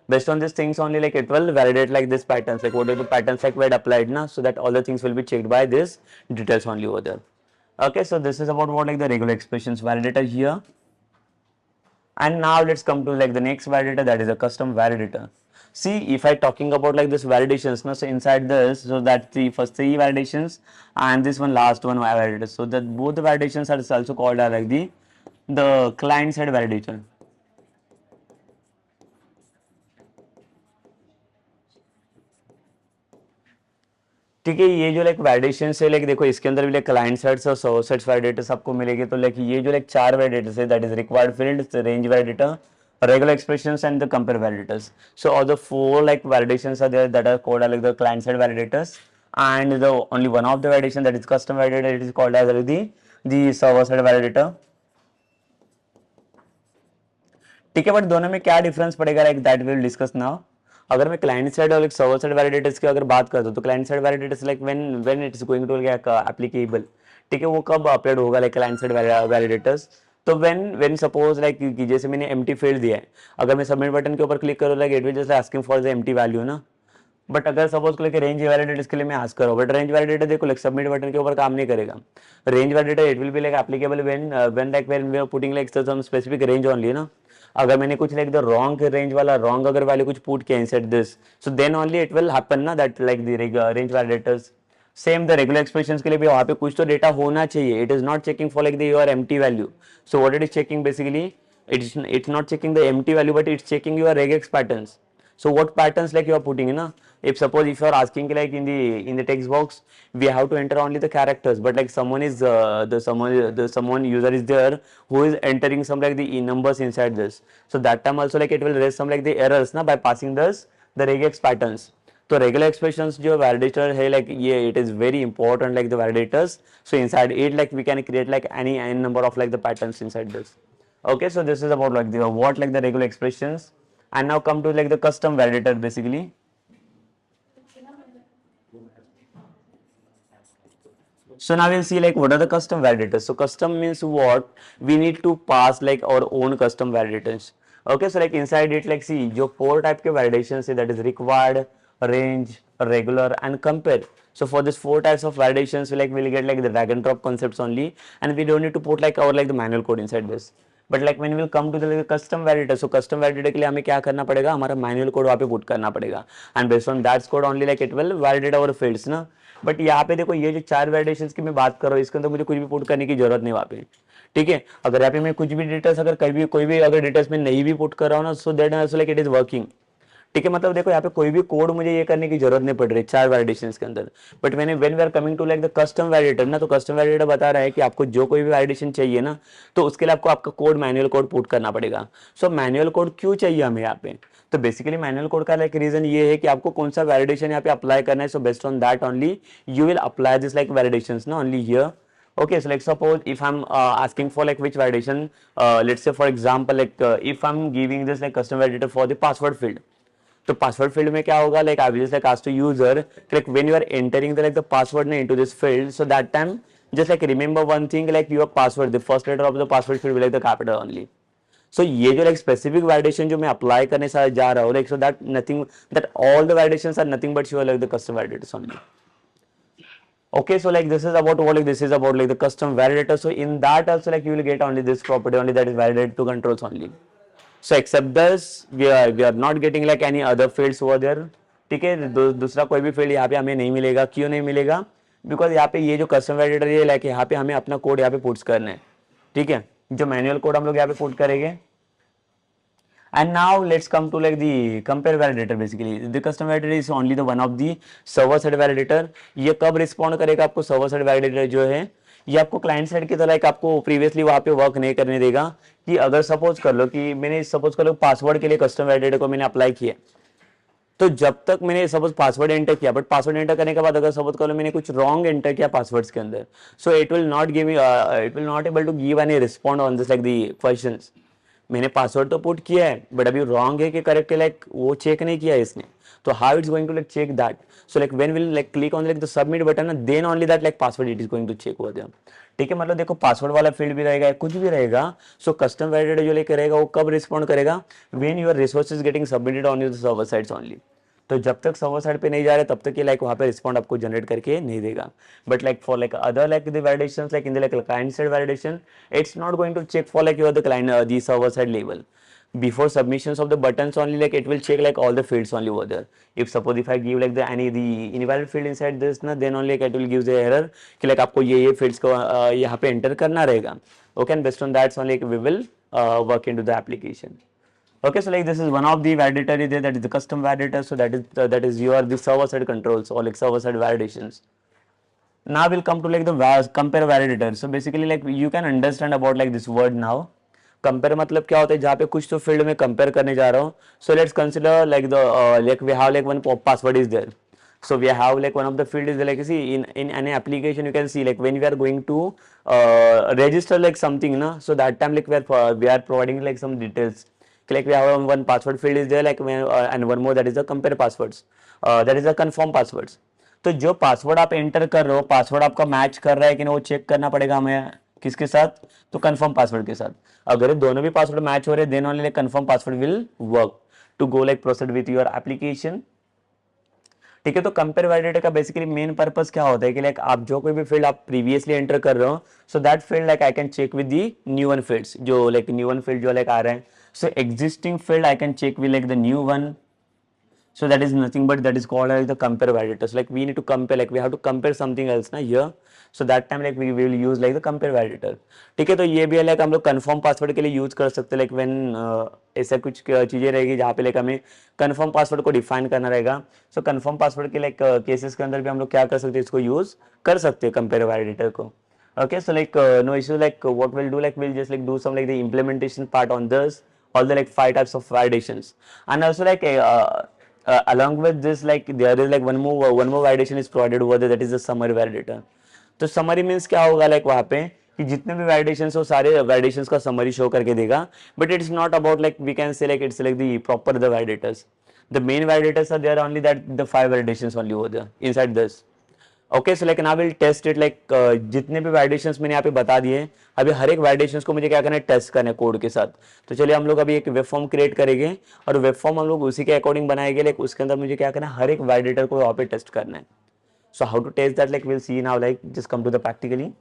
S1: based on these things only like it will validate like this patterns, like what are the patterns like were applied now, so that all the things will be checked by this details only over there. Okay, so this is about what like the regular expressions validator here. And now let's come to like the next validator, that is a custom validator. See, if I talking about like this validations now, so inside this, so that the first 3 validations and this one last one validator, so that both the validations are also called like the client side validator. ठीक है, ये जो like validation है like देखो इसके अंदर भी like client sides और सर्वर साइड्स वैलिडेटर सबको मिलेगी. तो लाइक ये जो लाइक 4 वैलिडेटर्स है, that is required field, range validator, regular expressions and the compare validators. So all the 4 like validations are there that are called like the client side validators, and the only one of the validation, that is custom validator, it is called as the server side validator. ठीक है, but दोनों में क्या difference पड़ेगा like that will discuss now. अगर मैं client side और server side validators की अगर बात करता हूँ, तो client side validators like when it is going to applicable. ठीक है, वो कब अपलोड होगा लाइक क्लाइंट साइड वैलिडेटर्स. तो व्हेन सपोज लाइक जैसे मैंने एम्प्टी फील्ड दिया है, अगर मैं सबमिट बटन के ऊपर क्लिक करूँ like it will just asking for the empty value ना. बट अगर सपोज को रेंज वैलिडेटर के लिए मैं आस्क करूँ, बट रेंज वैलिडेटर देखो लाइक सबमिट बटन के ऊपर काम नहीं करेगा. Range validator it will be like applicable when we are putting like some specific range only ना. अगर मैंने कुछ लाइक द रॉन्ग रेंज वाला रॉन्ग अगर वैल्यू कुछ पुट किया inside this, so then only it will happen ना that like the range validators. Same the regular expressions के लिए भी वहाँ पे कुछ तो डेटा होना चाहिए. It is not checking for like the your empty value. So what it is checking basically, it's not checking the empty value, but it's checking your regex patterns. So what patterns like you are putting in, na? If suppose if you are asking like in the text box, we have to enter only the characters, but like someone is someone user is there who is entering some like the numbers inside this. So that time also like it will raise some like the errors na by passing this the regex patterns. तो regular expressions जो validator है like ये it is very important like the validators so inside it like we can create like any n number of like the patterns inside this. Okay, so this is about like the what like the regular expressions, and now come to like the custom validator basically. So now we'll see like what are the custom validators. So custom means what? We need to pass like our own custom validators. Okay, so like inside it like see जो four type के validations है that is required, range, regular and compare. So for this four types of validations we like will get like the drag and drop concepts only, and we don't need to put like our like the manual code inside this. But like when will come to the custom validator, so custom validator के लिए हमें क्या करना पड़ेगा, हमारा manual code वहाँ पे put करना पड़ेगा, and based on that's code only like it will validate our fields ना. बट यहाँ पे देखो ये जो चार वैलिडेशंस की मैं बात कर रहा हूँ इसके अंदर मुझे कुछ भी पुट करने की जरूरत नहीं वहाँ पे. ठीक है, अगर यहाँ पे मैं कुछ भी डिटेल्स अगर कभी कोई भी अगर डिटेल्स में नहीं भी पुट कर रहा हूँ ना, so that like it is working. ठीक है, मतलब देखो यहाँ पे कोई भी कोड मुझे ये करने की जरूरत नहीं पड़ रही चार वैलिडेशंस के अंदर. But when we are coming to like the custom validator ना, तो कस्टम वैलिडेटर बता रहा है कि आपको जो कोई भी वैलिडेशन चाहिए ना, तो उसके लिए आपको आपका कोड मैनुअल कोड पुट करना पड़ेगा. सो मैनुअल कोड क्यों चाहिए हमें यहाँ पे, तो बेसिकली मैनुअल कोड का लाइक रीजन ये है कि आपको कौन सा वैलिडेशन यहाँ पे अप्लाई करना है. So based on that only you will apply this like validations ना only here. Okay, so like suppose if I'm asking for like which validation, let's say for example like if I'm giving this like custom validator for the password field, तो password field में क्या होगा, like I will just like ask to user like when you are entering the like the password into this field, so that time just like remember one thing like your password the first letter of the password field like the capital only. So ये जो like specific validation जो मैं apply करने से जा रहा हूँ like, so that nothing that all the validations are nothing but your like the custom validators only. Okay, so like this is about what like this is about like the custom validator. So in that also like you will get only this property only, that is validated to controls only. So except this we are not getting like any other fields over there. ठीक है, दूसरा कोई भी field यहाँ पे हमें नहीं मिलेगा. क्यों नहीं मिलेगा, बिकॉज यहाँ पे ये जो कस्टम वैलिडेटर ये लाइक यहाँ पे हमें अपना कोड यहाँ पे पुट्स करना है. ठीक है, जो मैनुअल कोड हम लोग यहाँ पे पुट करेंगे. And now let's come to like the compare validator. Basically the custom validator is only the one of the server side validator. ये कब रिस्पॉन्ड करेगा आपको, सर्वर साइड वैलिडेटर जो है ये आपको क्लाइंट साइड की तरह आपको प्रीवियसली वहाँ पे वर्क नहीं करने देगा. कि अगर सपोज कर लो कि मैंने सपोज कर लो पासवर्ड के लिए कस्टम वैलिडेटर को मैंने अप्लाई किया, तो जब तक मैंने सपोज पासवर्ड एंटर किया, बट पासवर्ड एंटर करने के बाद अगर सपोज कर लो मैंने कुछ रॉन्ग एंटर किया पासवर्ड्स के अंदर, so it will not able to give any respond on this like the questions. मैंने पासवर्ड तो पुट किया है बट अभी रॉन्ग है कि करेक्ट है लाइक वो चेक नहीं किया है इसने. तो how it's going to like check that, so like when will like click on like the submit button then only that like password it is going to check over there. ठीक है, मतलब देखो password वाला field भी रहेगा कुछ भी रहेगा. सो कस्टम वैलिडेटर जो लेकर रहेगा वो कब रिस्पॉन्ड करेगा, when your resources getting submitted on your server sides only. तो जब तक सर्वर साइड पे नहीं जा रहे तब तक ये लाइक वहाँ पे रिस्पॉन्ड आपको जनरेट करके नहीं देगा. But like for like other like the validations like in the like client side validation, it's not going to check for like your the client the server side level. Before submissions of the buttons only like it will check like all the fields only over there. If suppose if I give like the invalid field inside this na, then only like it will give the error कि like आपको ये fields को यहाँ पे enter करना रहेगा. Okay, and based on that only we will work into the application. Okay, so like this is one of the validator is there, that is the custom validator. So that is your the server side controls or like server side validations. Now we'll come to like the compare validator. So basically like you can understand about like this word now. Compare मतलब क्या होता है, जहाँ पे कुछ तो field में compare करने जा रहा हूँ. So let's consider like the like we have like one password is there. So we have like one of the field is like see in any application you can see like when we are going to register like something na, so that time like we are providing like some details like we have one password field is there like and one more that is the compare passwords, that is the confirm passwords. तो जो password आप enter कर रहे हो password आपका match कर रहा है कि नहीं वो चेक करना पड़ेगा हमें किसके साथ, तो कंफर्म पासवर्ड के साथ. अगर दोनों भी पासवर्ड मैच हो रहे then only like confirm password will work to go like proceed with your application. ठीक है, तो कंपेयर वैलिडेटर का बेसिकली मेन पर्पस क्या होता है कि लाइक आप जो कोई भी फील्ड आप प्रीवियसली एंटर कर रहे हो, so that field like I can check with the new one fields जो लाइक न्यू वन फील्ड जो लाइक आ रहे हैं. So existing field I can check with like the new one. So that is nothing but that is called as the compare validators. Like we need to compare, like we have to compare something else ना here. So that time like we will use like the compare validator. ठीक है, तो ये भी है like हम लोग confirm password के लिए use कर सकते हैं, like when ऐसा कुछ चीजें रहेगी जहाँ पे like हमें confirm password को define करना रहेगा. So confirm password के like cases के अंदर भी हम लोग क्या कर सकते हैं, इसको use कर सकते हैं compare validator को. Okay, so like no issue, like what we'll do, like we'll just like do some like the implementation part on this, all the like 5 types of validations. And also like along with this, like there is like one more validation is provided over there, that is the summary validator. तो summary means क्या होगा, like वहाँ पे कि जितने भी validations हो सारे validations का summary show करके देगा. But it's not about like we can say like it's like the proper the validators. The main validators are there only, that the 5 validations only over there inside this. Okay, so like now will test it, like जितने भी validations मैंने यहाँ पे बता दिए, अभी हर एक validations को मुझे क्या करना है, टेस्ट करना है कोड के साथ. तो चलिए हम लोग अभी एक वेब फॉर्म क्रिएट करेंगे और वेब फॉर्म हम लोग उसी के अकॉर्डिंग बनाएंगे, लाइक उसके अंदर मुझे क्या करना है, हर एक वैलिडेटर को वहाँ पे टेस्ट करना है. So how to test that, like will see now, like just come to the practically.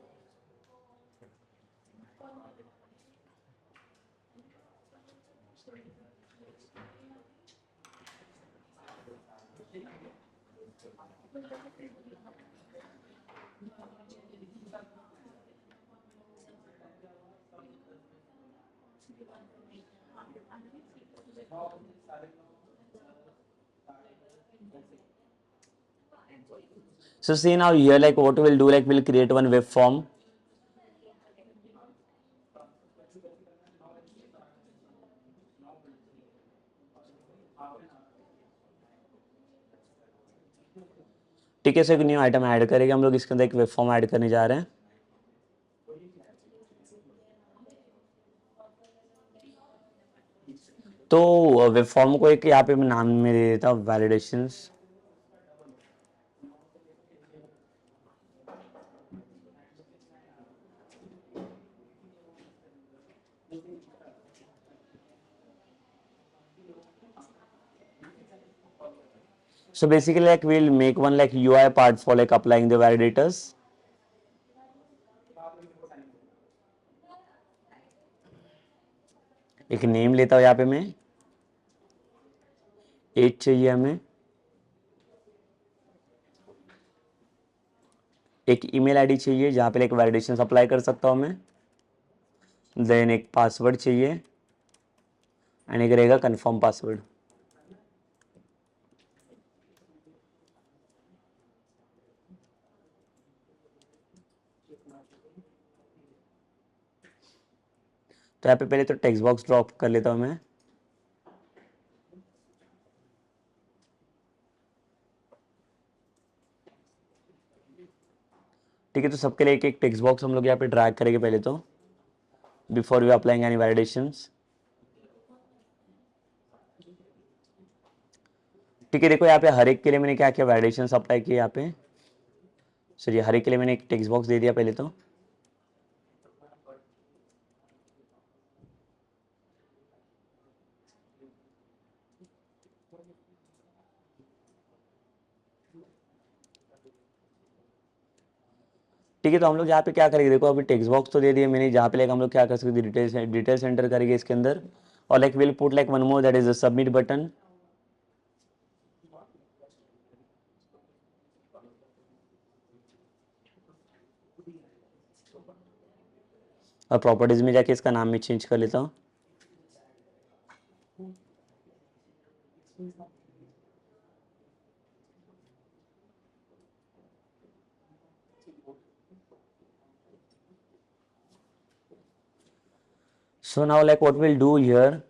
S1: So see now here, like what we'll do, like we'll create one web form. ठीक है, सो एक new item add करेंगे हम लोग, इसके अंदर एक web form add करने जा रहे हैं. तो वेब फॉर्म को एक यहाँ पे मैं नाम में दे देता हूँ validations. So basically like we'll make one like UI part for like applying the validators. एक नेम लेता हूँ यहाँ पे मैं, एज चाहिए हमें, एक ईमेल आईडी चाहिए जहाँ पे लाइक वैलिडेशन अप्लाई कर सकता हूँ मैं, देन एक पासवर्ड चाहिए एंड एक रहेगा कंफर्म पासवर्ड. तो यहाँ पे पहले तो टेक्स्ट बॉक्स ड्रॉप कर लेता हूँ मैं. ठीक है, तो सबके लिए एक एक टेक्स्ट बॉक्स हम लोग यहाँ पे ड्रैग करेंगे पहले तो, before we applying any validations. ठीक है, देखो यहाँ पे हर एक के लिए मैंने क्या किया, वैलिडेशंस अप्लाई किए यहाँ पे. चलिए हर एक के लिए मैंने एक टेक्स्ट बॉक्स दे दिया पहले तो. ठीक है, तो हम लोग यहाँ पे क्या करेंगे, देखो अभी टेक्स्ट बॉक्स तो दे दिए मैंने, जहाँ पे लाइक हम लोग क्या कर सकते हैं, डिटेल्स एंटर करेंगे इसके अंदर, और like will put like one more, that is the submit button. और प्रॉपर्टीज में जाके इसका नाम में चेंज कर लेता हूँ. सो now like what will do here,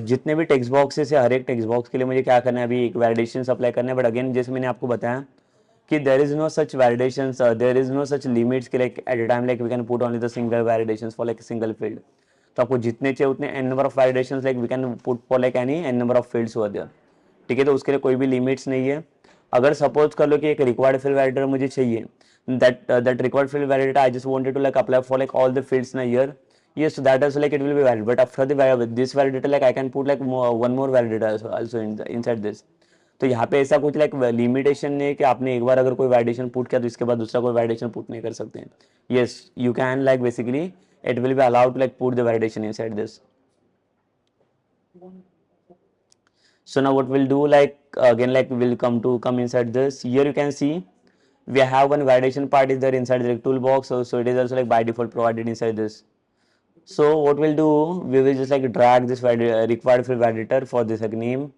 S1: जितने भी टेक्स्ट बॉक्सेस है, हर एक टेक्स्ट बॉक्स के लिए मुझे क्या करना है, अभी एक वैलिडेशन अप्लाई करना है. बट अगेन जैसे मैंने आपको बताया कि there is no such validations, there is no such limits कि like at a time like we can put only the single validations for like single field. तो आपको जितने चाहिए उतने n number of validations like we can put for like any n number of fields over there. ठीक है, तो उसके लिए कोई भी लिमिट्स नहीं है. अगर सपोज कर लो कि एक रिक्वायर्ड फील्ड वैलिडेटर मुझे चाहिए, that required field validator I just wanted to like apply for like all the fields in a year. Yes, so that is like it will be valid, but after this validator like I can put like one more validator also inside this. तो यहाँ पे ऐसा कुछ like limitation नहीं है कि आपने एक बार अगर कोई वैलिडेशन पुट किया तो इसके बाद दूसरा कोई वैलिडेशन पुट नहीं कर सकते हैं. Yes, you can like basically it will be allowed to like put the validation inside this. So now what we'll do, like again, like we'll come inside this. Here you can see we have one validation part is there inside the toolbox. So it is also like by default provided inside this. So what we'll do, we will just like drag this required field validator for this like name.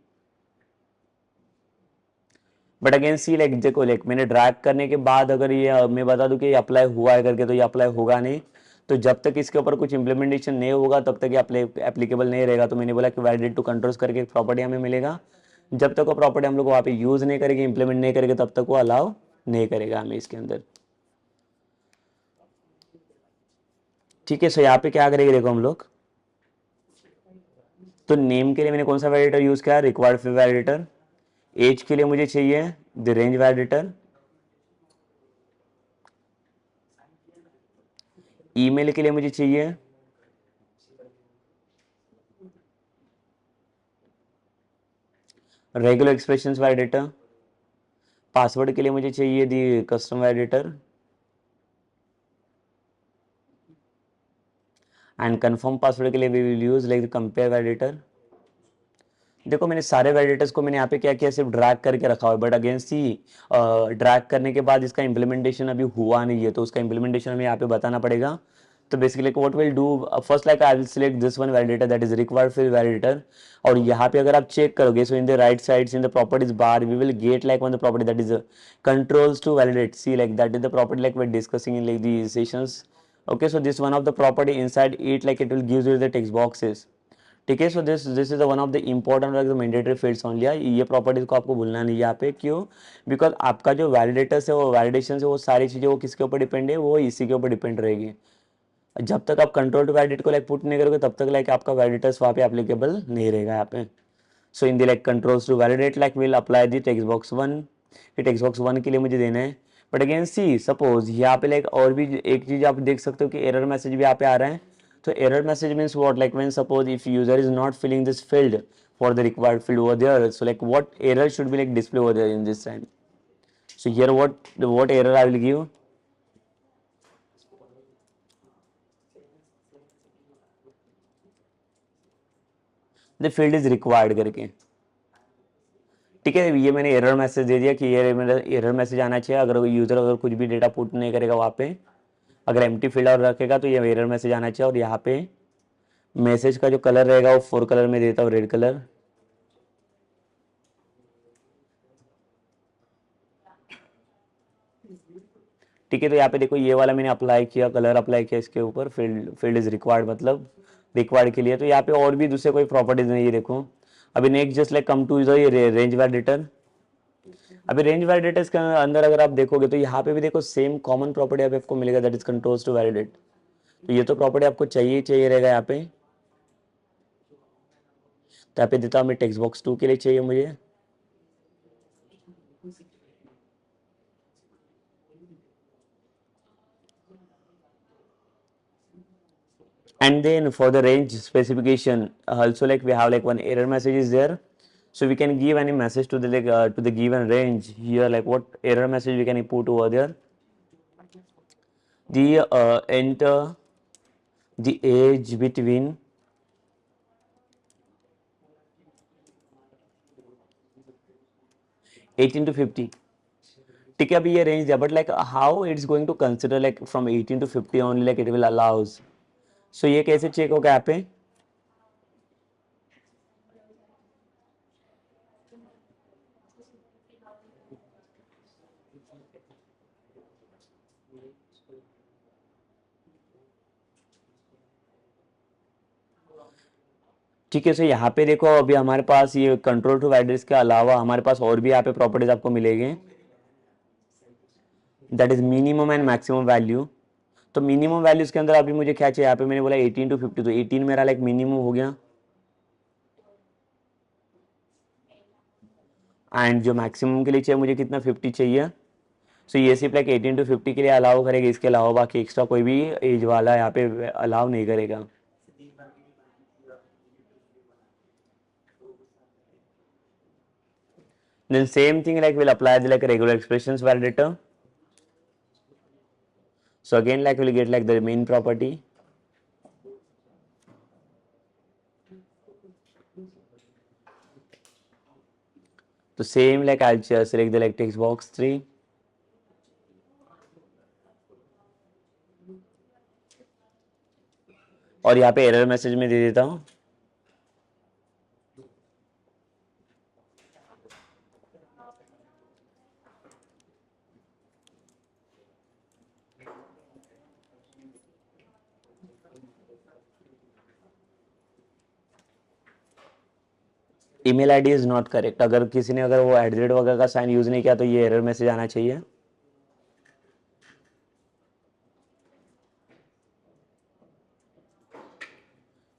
S1: But again see like देखो, like मैंने drag करने के बाद अगर ये मैं बता दूं कि ये अप्लाई हुआ है करके, तो ये अप्लाई होगा नहीं। तो जब तक इसके ऊपर कुछ इंप्लीमेंटेशन नहीं होगा तब तक ये एप्लीकेबल नहीं रहेगा। तो मैंने बोला कि वैलिडेट टू कंट्रोल्स करके एक प्रॉपर्टी हमें मिलेगा। जब तक वो प्रॉपर्टी हम लोग वहाँ पे यूज़ नहीं करेंगे, इंप्लीमेंट नहीं करेंगे, तब तक वो अलाउ नहीं करेगा हमें इसके अंदर। ठीक है, सो यहाँ पे क्या करेंगे देखो हम लोग। तो नेम के लिए मैंने कौन सा वैलिडेटर यूज़ किया, रिक्वायर्ड फील्ड वैलिडेटर। एज के लिए मुझे चाहिए द रेंज वैलिडेटर। ईमेल के लिए मुझे चाहिए रेगुलर एक्सप्रेशंस वैलिडेटर। पासवर्ड के लिए मुझे चाहिए the custom validator. And confirm password के लिए we will use like compare validator. देखो मैंने सारे वैलिडेटर्स को मैंने यहाँ पे क्या किया, सिर्फ ड्रैग करके रखा हुआ है। बट अगेन सी ड्रैग करने के बाद इसका इंप्लीमेंटेशन अभी हुआ नहीं है, तो उसका इंप्लीमेंटेशन हमें यहाँ पे बताना पड़ेगा। तो basically what will do, first like I will select this one validator that is required field validator. और यहाँ पे अगर आप चेक करोगे, so in the right side in the properties bar we will get like one the property that is controls to validate. See like that is the property like we discussing in like the sessions. Okay, so this one of the property inside it, like it will gives you the text boxes. ठीक है, so this is one of the important like the mandatory fields only. ये properties को आपको भूलना नहीं है यहाँ पे। क्यों? बिकॉज आपका जो वैलिडेटर्स है, वो वैलिडेशन से वो सारी चीज़ें वो किसके ऊपर डिपेंड है, वो इसी के ऊपर डिपेंड रहेगी। जब तक आप कंट्रोल टू वैलिडेट को लाइक पुट नहीं करोगे तब तक लाइक आपका वैलिडेटर्स वहाँ पे एप्लीकेबल नहीं रहेगा यहाँ पे। So in the like controls to validate like will apply the text box 1। Text box 1 के लिए मुझे देना है। बट अगेन सी सपोज यहाँ पे लाइक और भी एक चीज़ आप देख सकते हो कि एरर मैसेज भी यहाँ पे आ रहा है। तो error message means what, like when suppose if user is not filling this field for the required field over there, so like what error should be like display over there in this time. So here what error I will give, the field is required करके। ठीक है, ये मैंने error message दे दिया कि ये मेरा error message आना चाहिए। अगर यूजर अगर कुछ भी डेटा पुट नहीं करेगा वहाँ पे, अगर एम्प्टी फील्ड और रखेगा तो ये एरर मैसेज आना चाहिए। और यहाँ पे मैसेज का जो कलर रहेगा वो 4 कलर में देता हूँ, रेड कलर। ठीक है, तो यहाँ पे देखो ये वाला मैंने अप्लाई किया, कलर अप्लाई किया इसके ऊपर, फील्ड इज रिक्वायर्ड मतलब रिक्वायर्ड के लिए। तो यहाँ पे और भी दूसरे कोई प्रॉपर्टीज नहीं है देखो। अभी next just like come to ये रेंज वैलिडेटर। अभी रेंज वैलिडेटर्स के अंदर अगर आप देखोगे तो यहाँ पे भी देखो सेम कॉमन प्रॉपर्टी आपको मिलेगा that is controls to validate. तो ये तो प्रॉपर्टी आपको चाहिए चाहिए रहेगा यहाँ पे। तो यहाँ पे देता हूँ मैं टेक्स्ट बॉक्स 2 के लिए चाहिए मुझे। And then for the range specification also like we have like one error message is there. So we can give any message to the like to the given range here, like what error message we can put over there. The enter the age between 18 to 50. ठीक है, अभी ये range दिया, but like how it's going to consider like from 18 to 50 only, like it will allows. So ये कैसे check होगा यहाँ पे? ठीक है, सो यहाँ पे देखो अभी हमारे पास ये कंट्रोल टू वैलिडेट्स के अलावा हमारे पास और भी यहाँ पे प्रॉपर्टीज आपको मिलेंगे, that is minimum and maximum value. तो मिनिमम वैल्यूज के अंदर अभी मुझे क्या चाहिए, यहाँ पे मैंने बोला 18 to 50, तो 18 मेरा लाइक मिनिमम हो गया। एंड जो मैक्सिमम के लिए चाहिए मुझे कितना, 50 चाहिए। सो ये सिर्फ लाइक 18 to 50 के लिए अलाउ करेगा, इसके अलावा बाकी एक्स्ट्रा कोई भी एज वाला यहाँ पे अलाउ नहीं करेगा। Then same thing like we'll apply the like regular expressions validator. So again like we'll get like the main property. तो same like I select the like text box 3. और यहाँ पे एरर मैसेज में दे देता हूँ email ID is not correct. अगर किसी ने अगर वो @ वगैरह का साइन यूज नहीं किया तो ये एरर मैसेज आना चाहिए।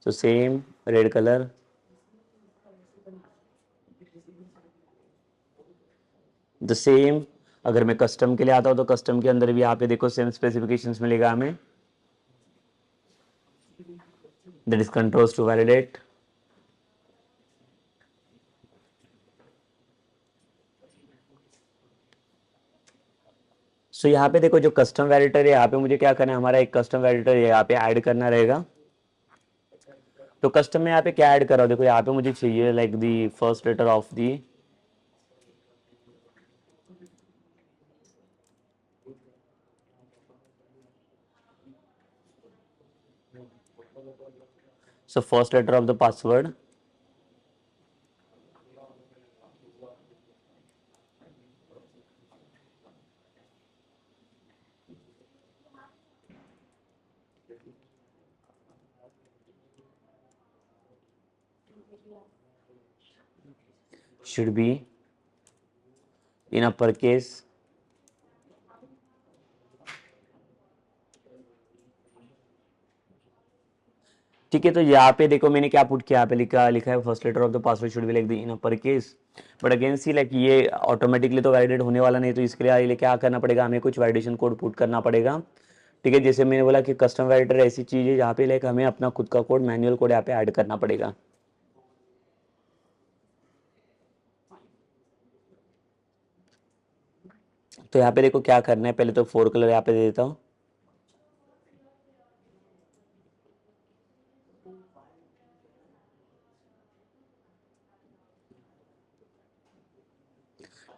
S1: तो same red colour. The same अगर मैं कस्टम के लिए आता हूँ तो कस्टम के अंदर भी यहाँ पे देखो सेम स्पेसिफिकेशंस मिलेगा हमें, that is controls to validate. So यहाँ पे देखो जो कस्टम वैलिडेटर है यहाँ पे मुझे क्या करना है, हमारा एक कस्टम वैलिडेटर यहाँ पे ऐड करना रहेगा। तो कस्टम में यहाँ पे क्या ऐड कर रहा हूँ, देखो यहाँ पे मुझे चाहिए like the first letter of the so first letter of the password, should be in uppercase, ठीक है। तो यहाँ पे देखो मैंने क्या पुट किया, यहाँ पे लिखा है first letter of the password should be like the in upper case, but again see like ये ऑटोमेटिकली तो वैलिडेट होने वाला नहीं, तो इसके लिए क्या करना पड़ेगा, हमें कुछ वैलिडेशन कोड पुट करना पड़ेगा। ठीक है, जैसे मैंने बोला कि कस्टम वैलिडेटर ऐसी चीज़ है जहाँ पे लाइक हमें अपना खुद का कोड मैनुअल कोड यहाँ पे ऐड करना पड़ेगा। तो यहाँ पे देखो क्या करना है, पहले तो 4 कलर यहाँ पे दे देता हूँ।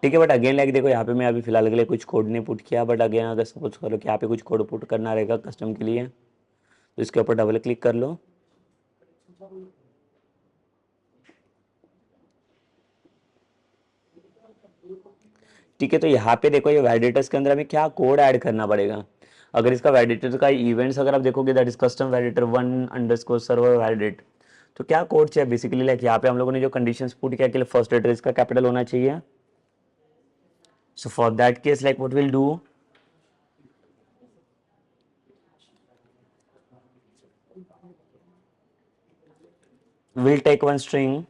S1: ठीक है, बट अगेन लाइक देखो यहाँ पे मैं अभी फिलहाल के लिए कुछ कोड नहीं पुट किया, बट अगेन अगर सपोज करो कि यहाँ पे कुछ कोड पुट करना रहेगा कस्टम के लिए, तो इसके ऊपर डबल क्लिक कर लो। ठीक है, तो यहाँ पे देखो ये वैलिडेटर्स के अंदर हमें क्या कोड ऐड करना पड़ेगा। अगर इसका वैलिडेटर का इवेंट्स अगर आप देखोगे that is custom validator 1_server validate, तो क्या कोड चाहिए बेसिकली लाइक यहाँ पे हम लोगों ने जो कंडीशंस पुट किया कि फर्स्ट लेटर इसका कैपिटल होना चाहिए। So for that case like what will do, will take one string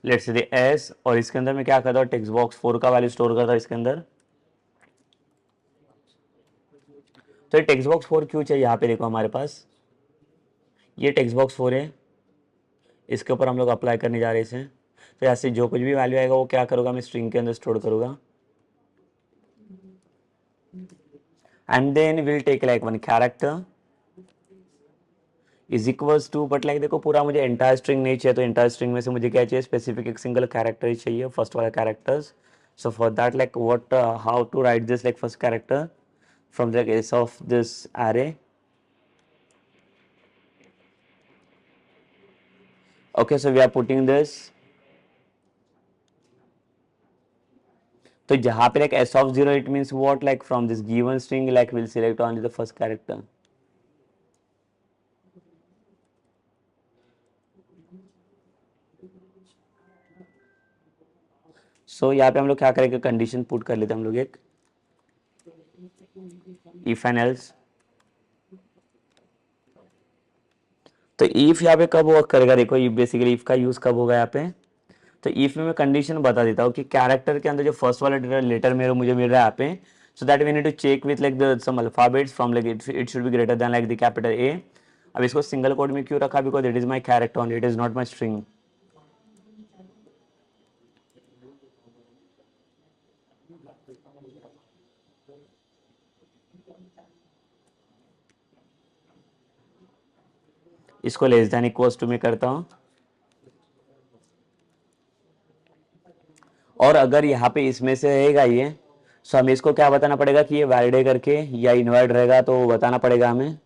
S1: let's say S, और इसके अंदर मैं क्या करता हूँ टेक्स्ट बॉक्स 4 का वैल्यू स्टोर करता हूँ इसके अंदर। तो ये टेक्स्ट बॉक्स 4 क्यों चाहिए, यहाँ पे देखो हमारे पास ये टेक्स्ट बॉक्स 4 है, इसके ऊपर हम लोग अप्लाई करने जा रहे हैं इसे। तो यहाँ से जो कुछ भी वैल्यू आएगा वो क्या करूँगा, मैं स्ट्रिंग के अंदर स्टोर करूँगा, and then will take like one character is equals to, but like देखो पूरा मुझे एंटायर स्ट्रिंग नहीं चाहिए, तो एंटायर स्ट्रिंग में से मुझे क्या चाहिए, स्पेसिफिक एक सिंगल कैरेक्टर ही चाहिए, फर्स्ट वाला characters. So for that like what how to write this like first character from the case of this array, okay, so we are putting this, तो जहाँ पे like s of 0 it means what, like from this given string like we'll select only the first character। so यहाँ पे हम लोग क्या करेंगे, condition put कर लेते हैं हम लोग एक if and else। तो if यहाँ पे कब वर्क करेगा, देखो if बेसिकली if का यूज कब होगा यहाँ पे, तो if में मैं कंडीशन बता देता हूँ कि कैरेक्टर के अंदर जो फर्स्ट वाला लेटर मेरे मुझे मिल रहा है यहाँ पे, so that we need to check with like the some alphabets from like it should be greater than like the capital A. अब इसको सिंगल कोड में क्यों रखा, because it is my character only, it is not my string. इसको less than equals to में करता हूँ, और अगर यहाँ पे इसमें से रहेगा ये, सो हमें इसको क्या बताना पड़ेगा कि ये वैलिड है करके या इनवैलिड रहेगा, तो बताना पड़ेगा हमें।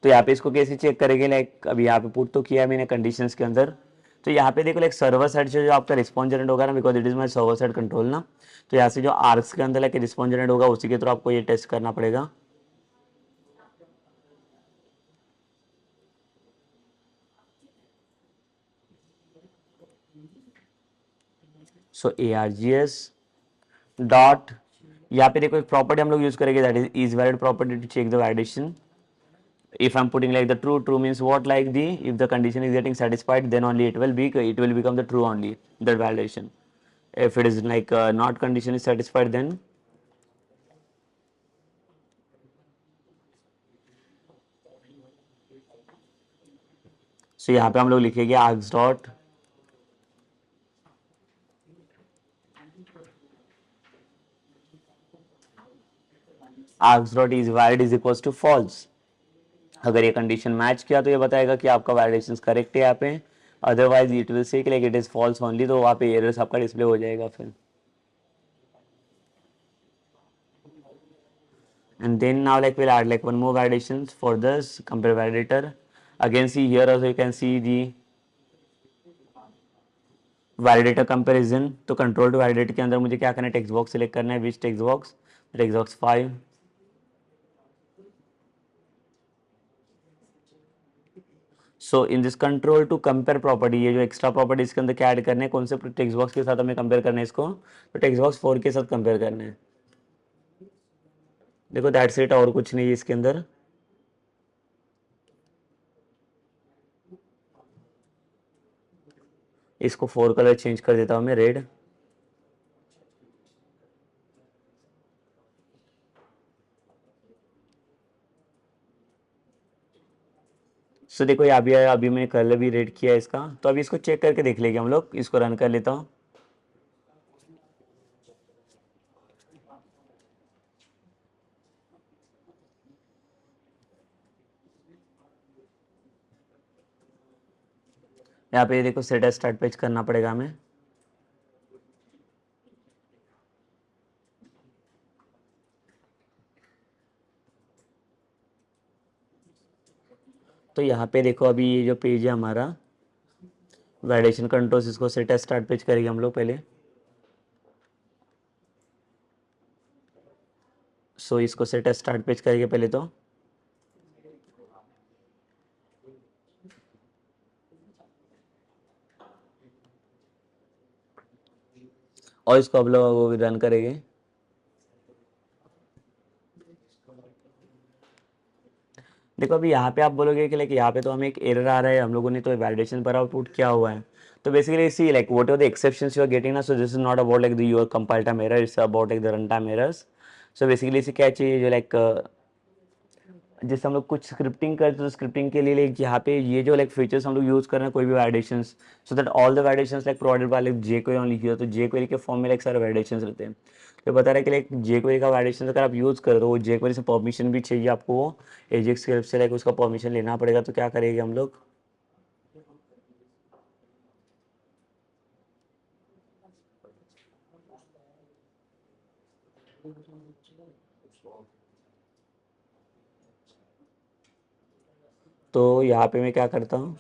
S1: तो यहाँ पे इसको कैसे चेक करेंगे, लाइक अभी यहाँ पे पुट तो किया मैंने कंडीशंस के अंदर। तो यहाँ पे देखो लाइक सर्वर साइड से जो आपका रिस्पॉन्स जनरेट होगा ना, because it is my server side control ना, तो यहाँ से जो आर्क्स के अंदर लाइक रिस्पॉन्स जनरेट होगा उसी के थ्रू आपको ये टेस्ट करना पड़ेगा। सो ARGS डॉट, यहाँ पे देखो एक प्रॉपर्टी हम लोग यूज करेंगे, that is valid property to check the validation. If I'm putting like the true means what, like the if the condition is getting satisfied, then only it will become the true only, that validation. If it is like not condition is satisfied, then so यहाँ पे हम लोग लिखेंगे args dot is valid is equals to false। अगर ये condition match किया तो ये बताएगा कि आपका वैलिडेशन करेक्ट है यहाँ पे, otherwise it will say like it is false only, तो वहाँ पे एरर्स आपका डिस्प्ले हो जाएगा फिर। And then now like we'll add like one more validations for this compare validator। Again see here also you can see the validator comparison. तो control to validator के अंदर मुझे क्या करना है, टेक्स्ट बॉक्स सिलेक्ट करना है, which text box, text box 5। So in this control to compare property, ये जो एक्स्ट्रा प्रॉपर्टी इसके अंदर क्या ऐड करने हैं, कौन से टेक्स्ट बॉक्स के साथ हमें कंपेयर करना है इसको, तो टेक्स्ट बॉक्स 4 के साथ कंपेयर करना है। देखो दैट्स इट, और कुछ नहीं है इसके अंदर। इसको 4 कलर चेंज कर देता हूँ मैं, रेड। सो देखो अभी मैंने कलर भी रेड किया है इसका, तो अभी इसको चेक करके देख लेंगे हम लोग, इसको रन कर लेता हूँ। यहाँ पे देखो सेट एज स्टार्ट पेज करना पड़ेगा हमें। तो यहाँ पे देखो अभी ये जो पेज है हमारा वैलिडेशन कंट्रोल्स, इसको सेट एज स्टार्ट पेज करेंगे हम लोग पहले। सो इसको सेट एज स्टार्ट पेज करेंगे पहले तो। और इसको अब लोग वो रन करेंगे। देखो अभी यहाँ पे आप बोलोगे कि लाइक यहाँ पे तो हमें एक एरर आ रहा है, हम लोगों ने तो वैलिडेशन पर आउटपुट किया हुआ है। तो basically see like what are the exceptions you are getting ना, so this is not about like the your compile time error, it's about like the run time errors. So basically इसे क्या चाहिए, जो like जैसे हम लोग कुछ scripting करते हैं, तो स्क्रिप्टिंग के लिए लाइक यहाँ पे ये जो लाइक फीचर्स हम लोग यूज कर रहे हैं कोई भी validations, so that all the validations like provided by like jQuery only here. तो jQuery के फॉर्म में लाइक सारे वैलिडेशंस रहते हैं। तो बता रहा है कि लाइक jQuery का वैलिडेशन अगर आप यूज़ करो तो वो jQuery से परमिशन भी चाहिए आपको, वो एजेक्स की हेल्प से लाइक उसका परमिशन लेना पड़ेगा। तो क्या करेंगे हम लोग, तो यहाँ पे मैं क्या करता हूँ,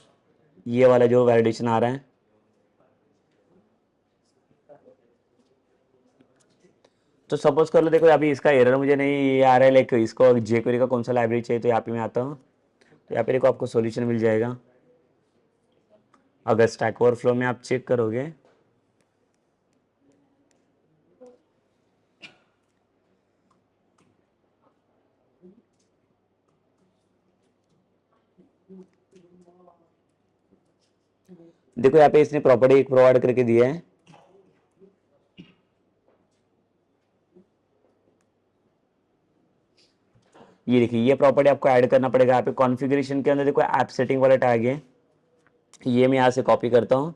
S1: ये वाला जो वैलिडेशन आ रहा है, तो सपोज कर लो देखो अभी इसका एरर मुझे नहीं ये आ रहा है, लाइक इसको jQuery का कौन सा लाइब्रेरी चाहिए, तो यहाँ पे मैं आता हूँ, तो यहाँ पे देखो आपको सॉल्यूशन मिल जाएगा। अगर स्टैक ओवरफ्लो में आप चेक करोगे, देखो यहाँ पे इसने प्रॉपर्टी एक प्रोवाइड करके दिया है। ये देखिए ये प्रॉपर्टी आपको ऐड करना पड़ेगा। यहाँ पे कॉन्फ़िगरेशन के अंदर देखो ऐप सेटिंग वाला टैग है, ये मैं यहाँ से कॉपी करता हूँ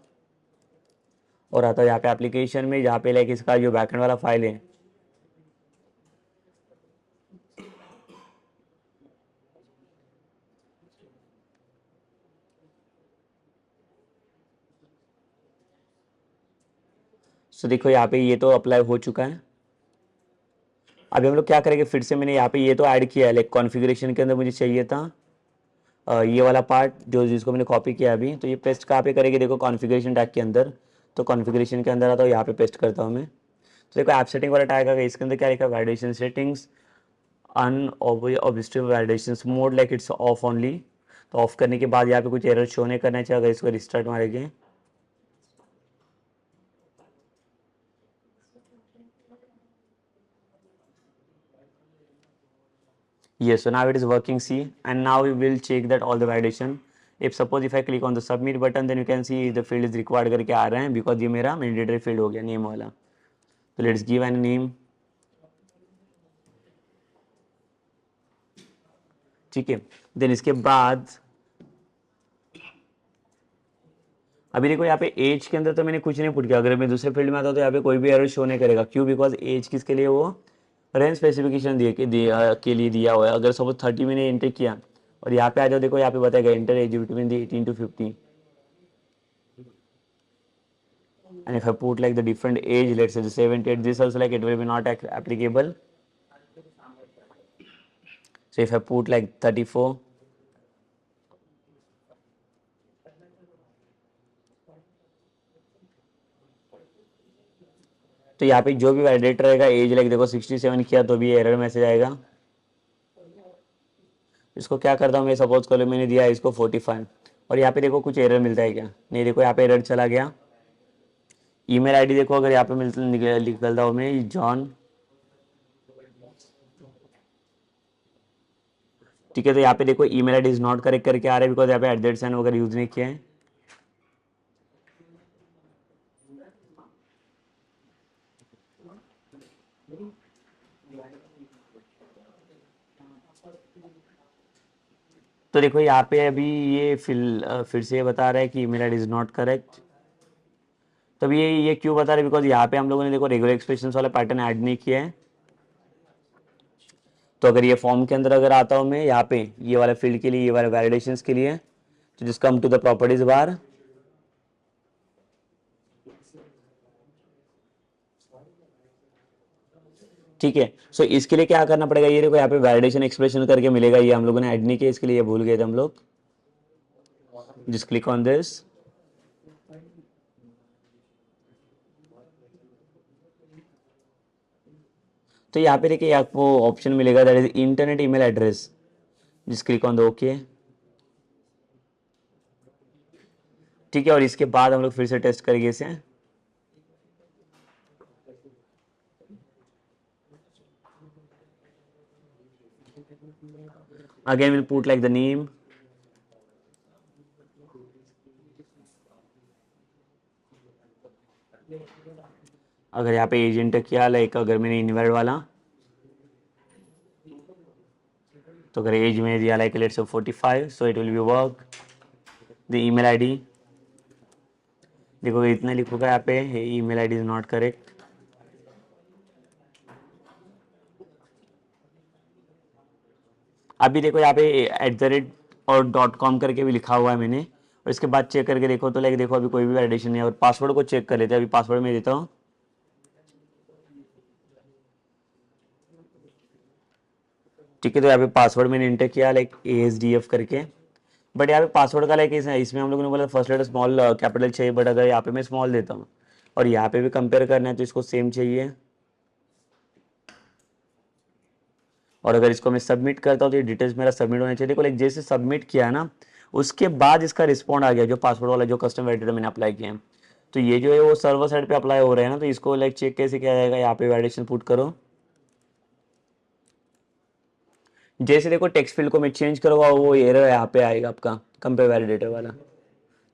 S1: और आता हूँ यहाँ पे एप्लीकेशन में, जहाँ पे लाइक इसका जो बैकएंड वाला फाइल है, सो देखो यहाँ पे ये तो अप्लाई हो चुका है। अभी हम लोग क्या करेंगे, फिर से मैंने यहाँ पे ये तो ऐड किया है, लाइक कॉन्फ़िगरेशन के अंदर मुझे चाहिए था ये वाला पार्ट जो जिसको मैंने कॉपी किया अभी, तो ये पेस्ट कहाँ पे करेंगे, देखो कॉन्फ़िगरेशन टैग के अंदर। तो कॉन्फ़िगरेशन के अंदर आता हूँ, यहाँ पे पेस्ट करता हूँ मैं। तो देखो ऐप सेटिंग वाला टैग आ गया, इसके अंदर क्या लिखा है, validation settings unobtrusive validation mode like it's off only. तो ऑफ करने के बाद यहाँ पे कुछ एरर शो नहीं करना चाहिए। अगर इसको रिस्टार्ट मारेंगे, yes, so now it is working, see, and now we will check that all the validation. If suppose if I click on the submit button, then you can see the field is required करके आ रहे हैं, because ये मेरा mandatory field हो गया name वाला। तो let's give an name, ठीक है। देन इसके बाद अभी देखो यहाँ पे एज के अंदर तो मैंने कुछ नहीं पुट किया। अगर मैं दूसरे फील्ड में आता तो यहाँ पे कोई भी एरर शो नहीं करेगा, क्यों, बिकॉज एज किसके लिए, वो रेंज स्पेसिफिकेशन के लिए दिया हुआ है। अगर सपोज 30 मैंने एंटर किया और यहाँ पे आ जाओ, देखो यहाँ पे बताएगा enter age between the 18 to 50, and if I put like the different age, let's say the 78, this also like it will be not applicable. So if I put like 34, तो यहाँ पे जो भी वैलिडेट रहेगा एज लाइक देखो 67 किया तो भी एरर मैसेज आएगा। इसको क्या करता हूँ मैं, सपोज करो मैंने दिया इसको 45 और यहाँ पे देखो कुछ एरर मिलता है क्या, नहीं, देखो यहाँ पे एरर चला गया। ईमेल आईडी देखो, अगर यहाँ पे निकलता हूँ मैं जॉन, ठीक है। तो यहाँ पे देखो email ID is not correct करके आ रहा है, बिकॉज यहाँ पे एट साइन वगैरह यूज नहीं किया है। तो देखो यहाँ पे अभी ये फिर से बता रहा है कि email ID is not correct. तो अभी ये क्यों बता रहे हैं, बिकॉज यहाँ पे हम लोगों ने देखो रेगुलर एक्सप्रेशन वाला पैटर्न ऐड नहीं किया है। तो अगर ये फॉर्म के अंदर अगर आता हूँ मैं यहाँ पे ये वाला फील्ड के लिए, ये वाले वैलिडेशंस के लिए, तो जिस come to the properties bar, ठीक है। सो इसके लिए क्या करना पड़ेगा, ये देखो यहाँ पे वैलिडेशन एक्सप्रेशन करके मिलेगा, ये हम लोगों ने ऐड नहीं किया, इसके लिए ये भूल गए थे हम लोग। जस्ट क्लिक ऑन दिस, तो यहाँ पे देखिए आपको ऑप्शन मिलेगा that is internet email address, just click on the okay, ठीक है। और इसके बाद हम लोग फिर से टेस्ट करेंगे इसे। Again will put like the name, अगर यहाँ पे एजेंट किया लाइक अगर मैंने इनवर्ड वाला, तो अगर एज में दिया like let's say 45, so it will be work. The email ID देखो इतना लिखूंगा यहाँ पे, email ID is not correct. अभी देखो यहाँ पे @ और .com करके भी लिखा हुआ है मैंने, और इसके बाद चेक करके देखो तो लाइक देखो अभी कोई भी वैलिडेशन नहीं है। और पासवर्ड को चेक कर लेते हैं, अभी पासवर्ड में देता हूँ, ठीक है। तो यहाँ पे पासवर्ड मैंने इंटर किया लाइक ASDF करके, बट यहाँ पे पासवर्ड का लाइक इसमें हम लोगों ने बोला फर्स्ट लेटर स्मॉल कैपिटल चाहिए, बट अगर यहाँ पे मैं स्मॉल देता हूँ और यहाँ पे भी कंपेयर करना है तो इसको सेम चाहिए। और अगर इसको मैं सबमिट करता हूँ तो ये डिटेल्स मेरा सबमिट होना चाहिए। देखो लाइक जैसे सबमिट किया ना, उसके बाद इसका रिस्पॉन्ड आ गया जो पासवर्ड वाला जो कस्टम वैलिडेटर मैंने अप्लाई किया है, तो ये जो है वो सर्वर साइड पे अप्लाई हो रहा है ना, तो इसको लाइक चेक कैसे किया जाएगा, यहाँ पे वैलिडेशन पुट करो। जैसे देखो टेक्स्ट फील्ड को मैं चेंज करूँगा वो एरर यहाँ पे आएगा आपका कंपेयर वैलिडेटर वाला,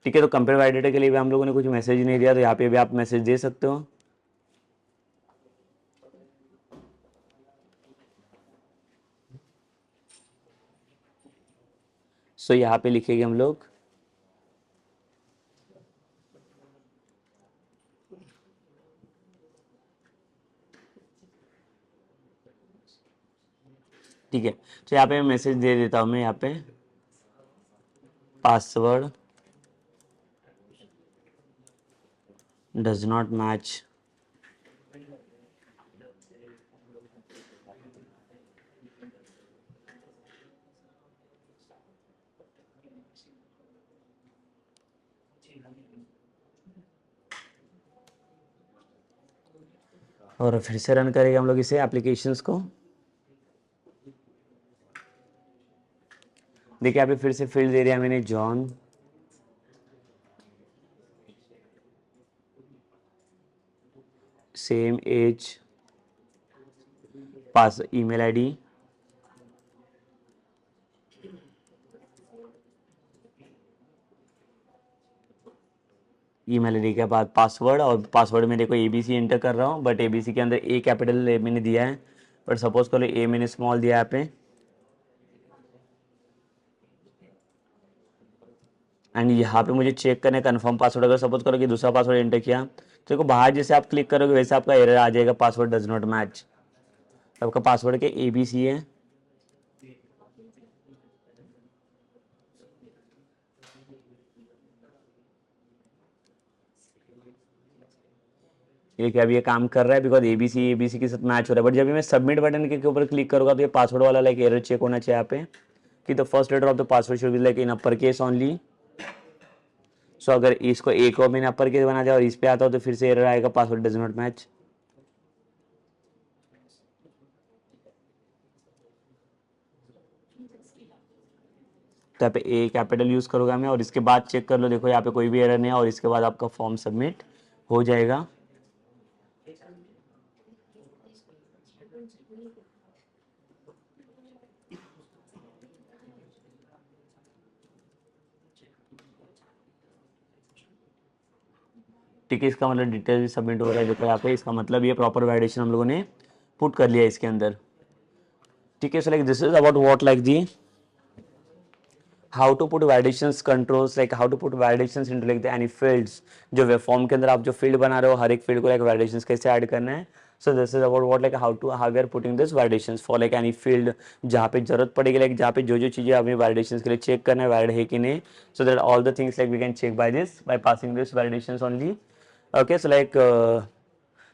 S1: ठीक है। तो कंपेयर वैलिडेटर के लिए भी हम लोगों ने कुछ मैसेज नहीं दिया, तो यहाँ पे भी आप मैसेज दे सकते हो। सो यहाँ पे लिखेंगे हम लोग ठीक है। तो यहाँ पे मैसेज दे देता हूँ मैं, यहाँ पे पासवर्ड डज नॉट मैच और फिर से रन करेंगे हम लोग इसे एप्लीकेशंस को। देखिए यहाँ पे फिर से फील्ड दे दिया मैंने जॉन, सेम एज, पास ईमेल आईडी, ईमेल आईडी के बाद पासवर्ड, और पासवर्ड में देखो ABC एंटर कर रहा हूँ, बट ABC के अंदर ए कैपिटल मैंने दिया है, बट सपोज करो ए मैंने स्मॉल दिया है यहाँ पे। एंड यहाँ पे मुझे चेक करना है कन्फर्म पासवर्ड। अगर सपोज करो कि दूसरा पासवर्ड एंटर किया तो देखो बाहर जैसे आप क्लिक करोगे वैसे आपका एरर आ जाएगा, पासवर्ड डज नॉट मैच। आपका पासवर्ड के ABC है। ये क्या अभी ये काम कर रहा है बिकॉज ABC के साथ मैच हो रहा है, बट जब मैं सबमिट बटन के ऊपर क्लिक करूँगा तो ये पासवर्ड वाला लाइक एरर चेक होना चाहिए यहाँ पे कि the first letter of the password should be like in upper case only. So अगर इसको एक और मैंने अपर केस बना दिया और इस पे आता हो तो फिर से एरर आएगा, पासवर्ड डज नॉट मैच। तो यहाँ पे ए कैपिटल यूज़ करूँगा मैं, और इसके बाद चेक कर लो, देखो यहाँ पे कोई भी एरर नहीं है, और इसके बाद आपका फॉर्म सबमिट हो जाएगा। ठीक है, इसका मतलब डिटेल भी सबमिट हो रहा है, देखो यहाँ पे, इसका मतलब ये प्रॉपर वैलिडेशन हम लोगों ने पुट कर लिया इसके अंदर। ठीक है, so like this is about what like the how to put validations controls, like how to put validations into like the any fields. जो वेब फॉर्म के अंदर आप जो फील्ड बना रहे हो हर एक फील्ड को लाइक वैलिडेशंस कैसे ऐड करना है। So this is about what like how we are putting this validations for like any field जहाँ पे जरूरत पड़ेगी, लाइक जहाँ पे जो चीज़ें हमें वैलिडेशंस के लिए चेक करना है वैलिड है कि नहीं। So that all the things like we can check by this by passing this validations only. Okay, so like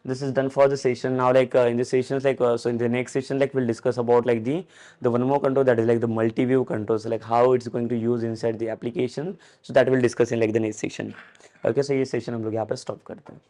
S1: this is done for the session now. Like in the sessions, like so in the next session, like we'll discuss about like the one more control, that is like the multi-view control. So like how it's going to use inside the application. So that we'll discuss in like the next session. Okay, so ये session हम लोग यहाँ पे stop करते हैं.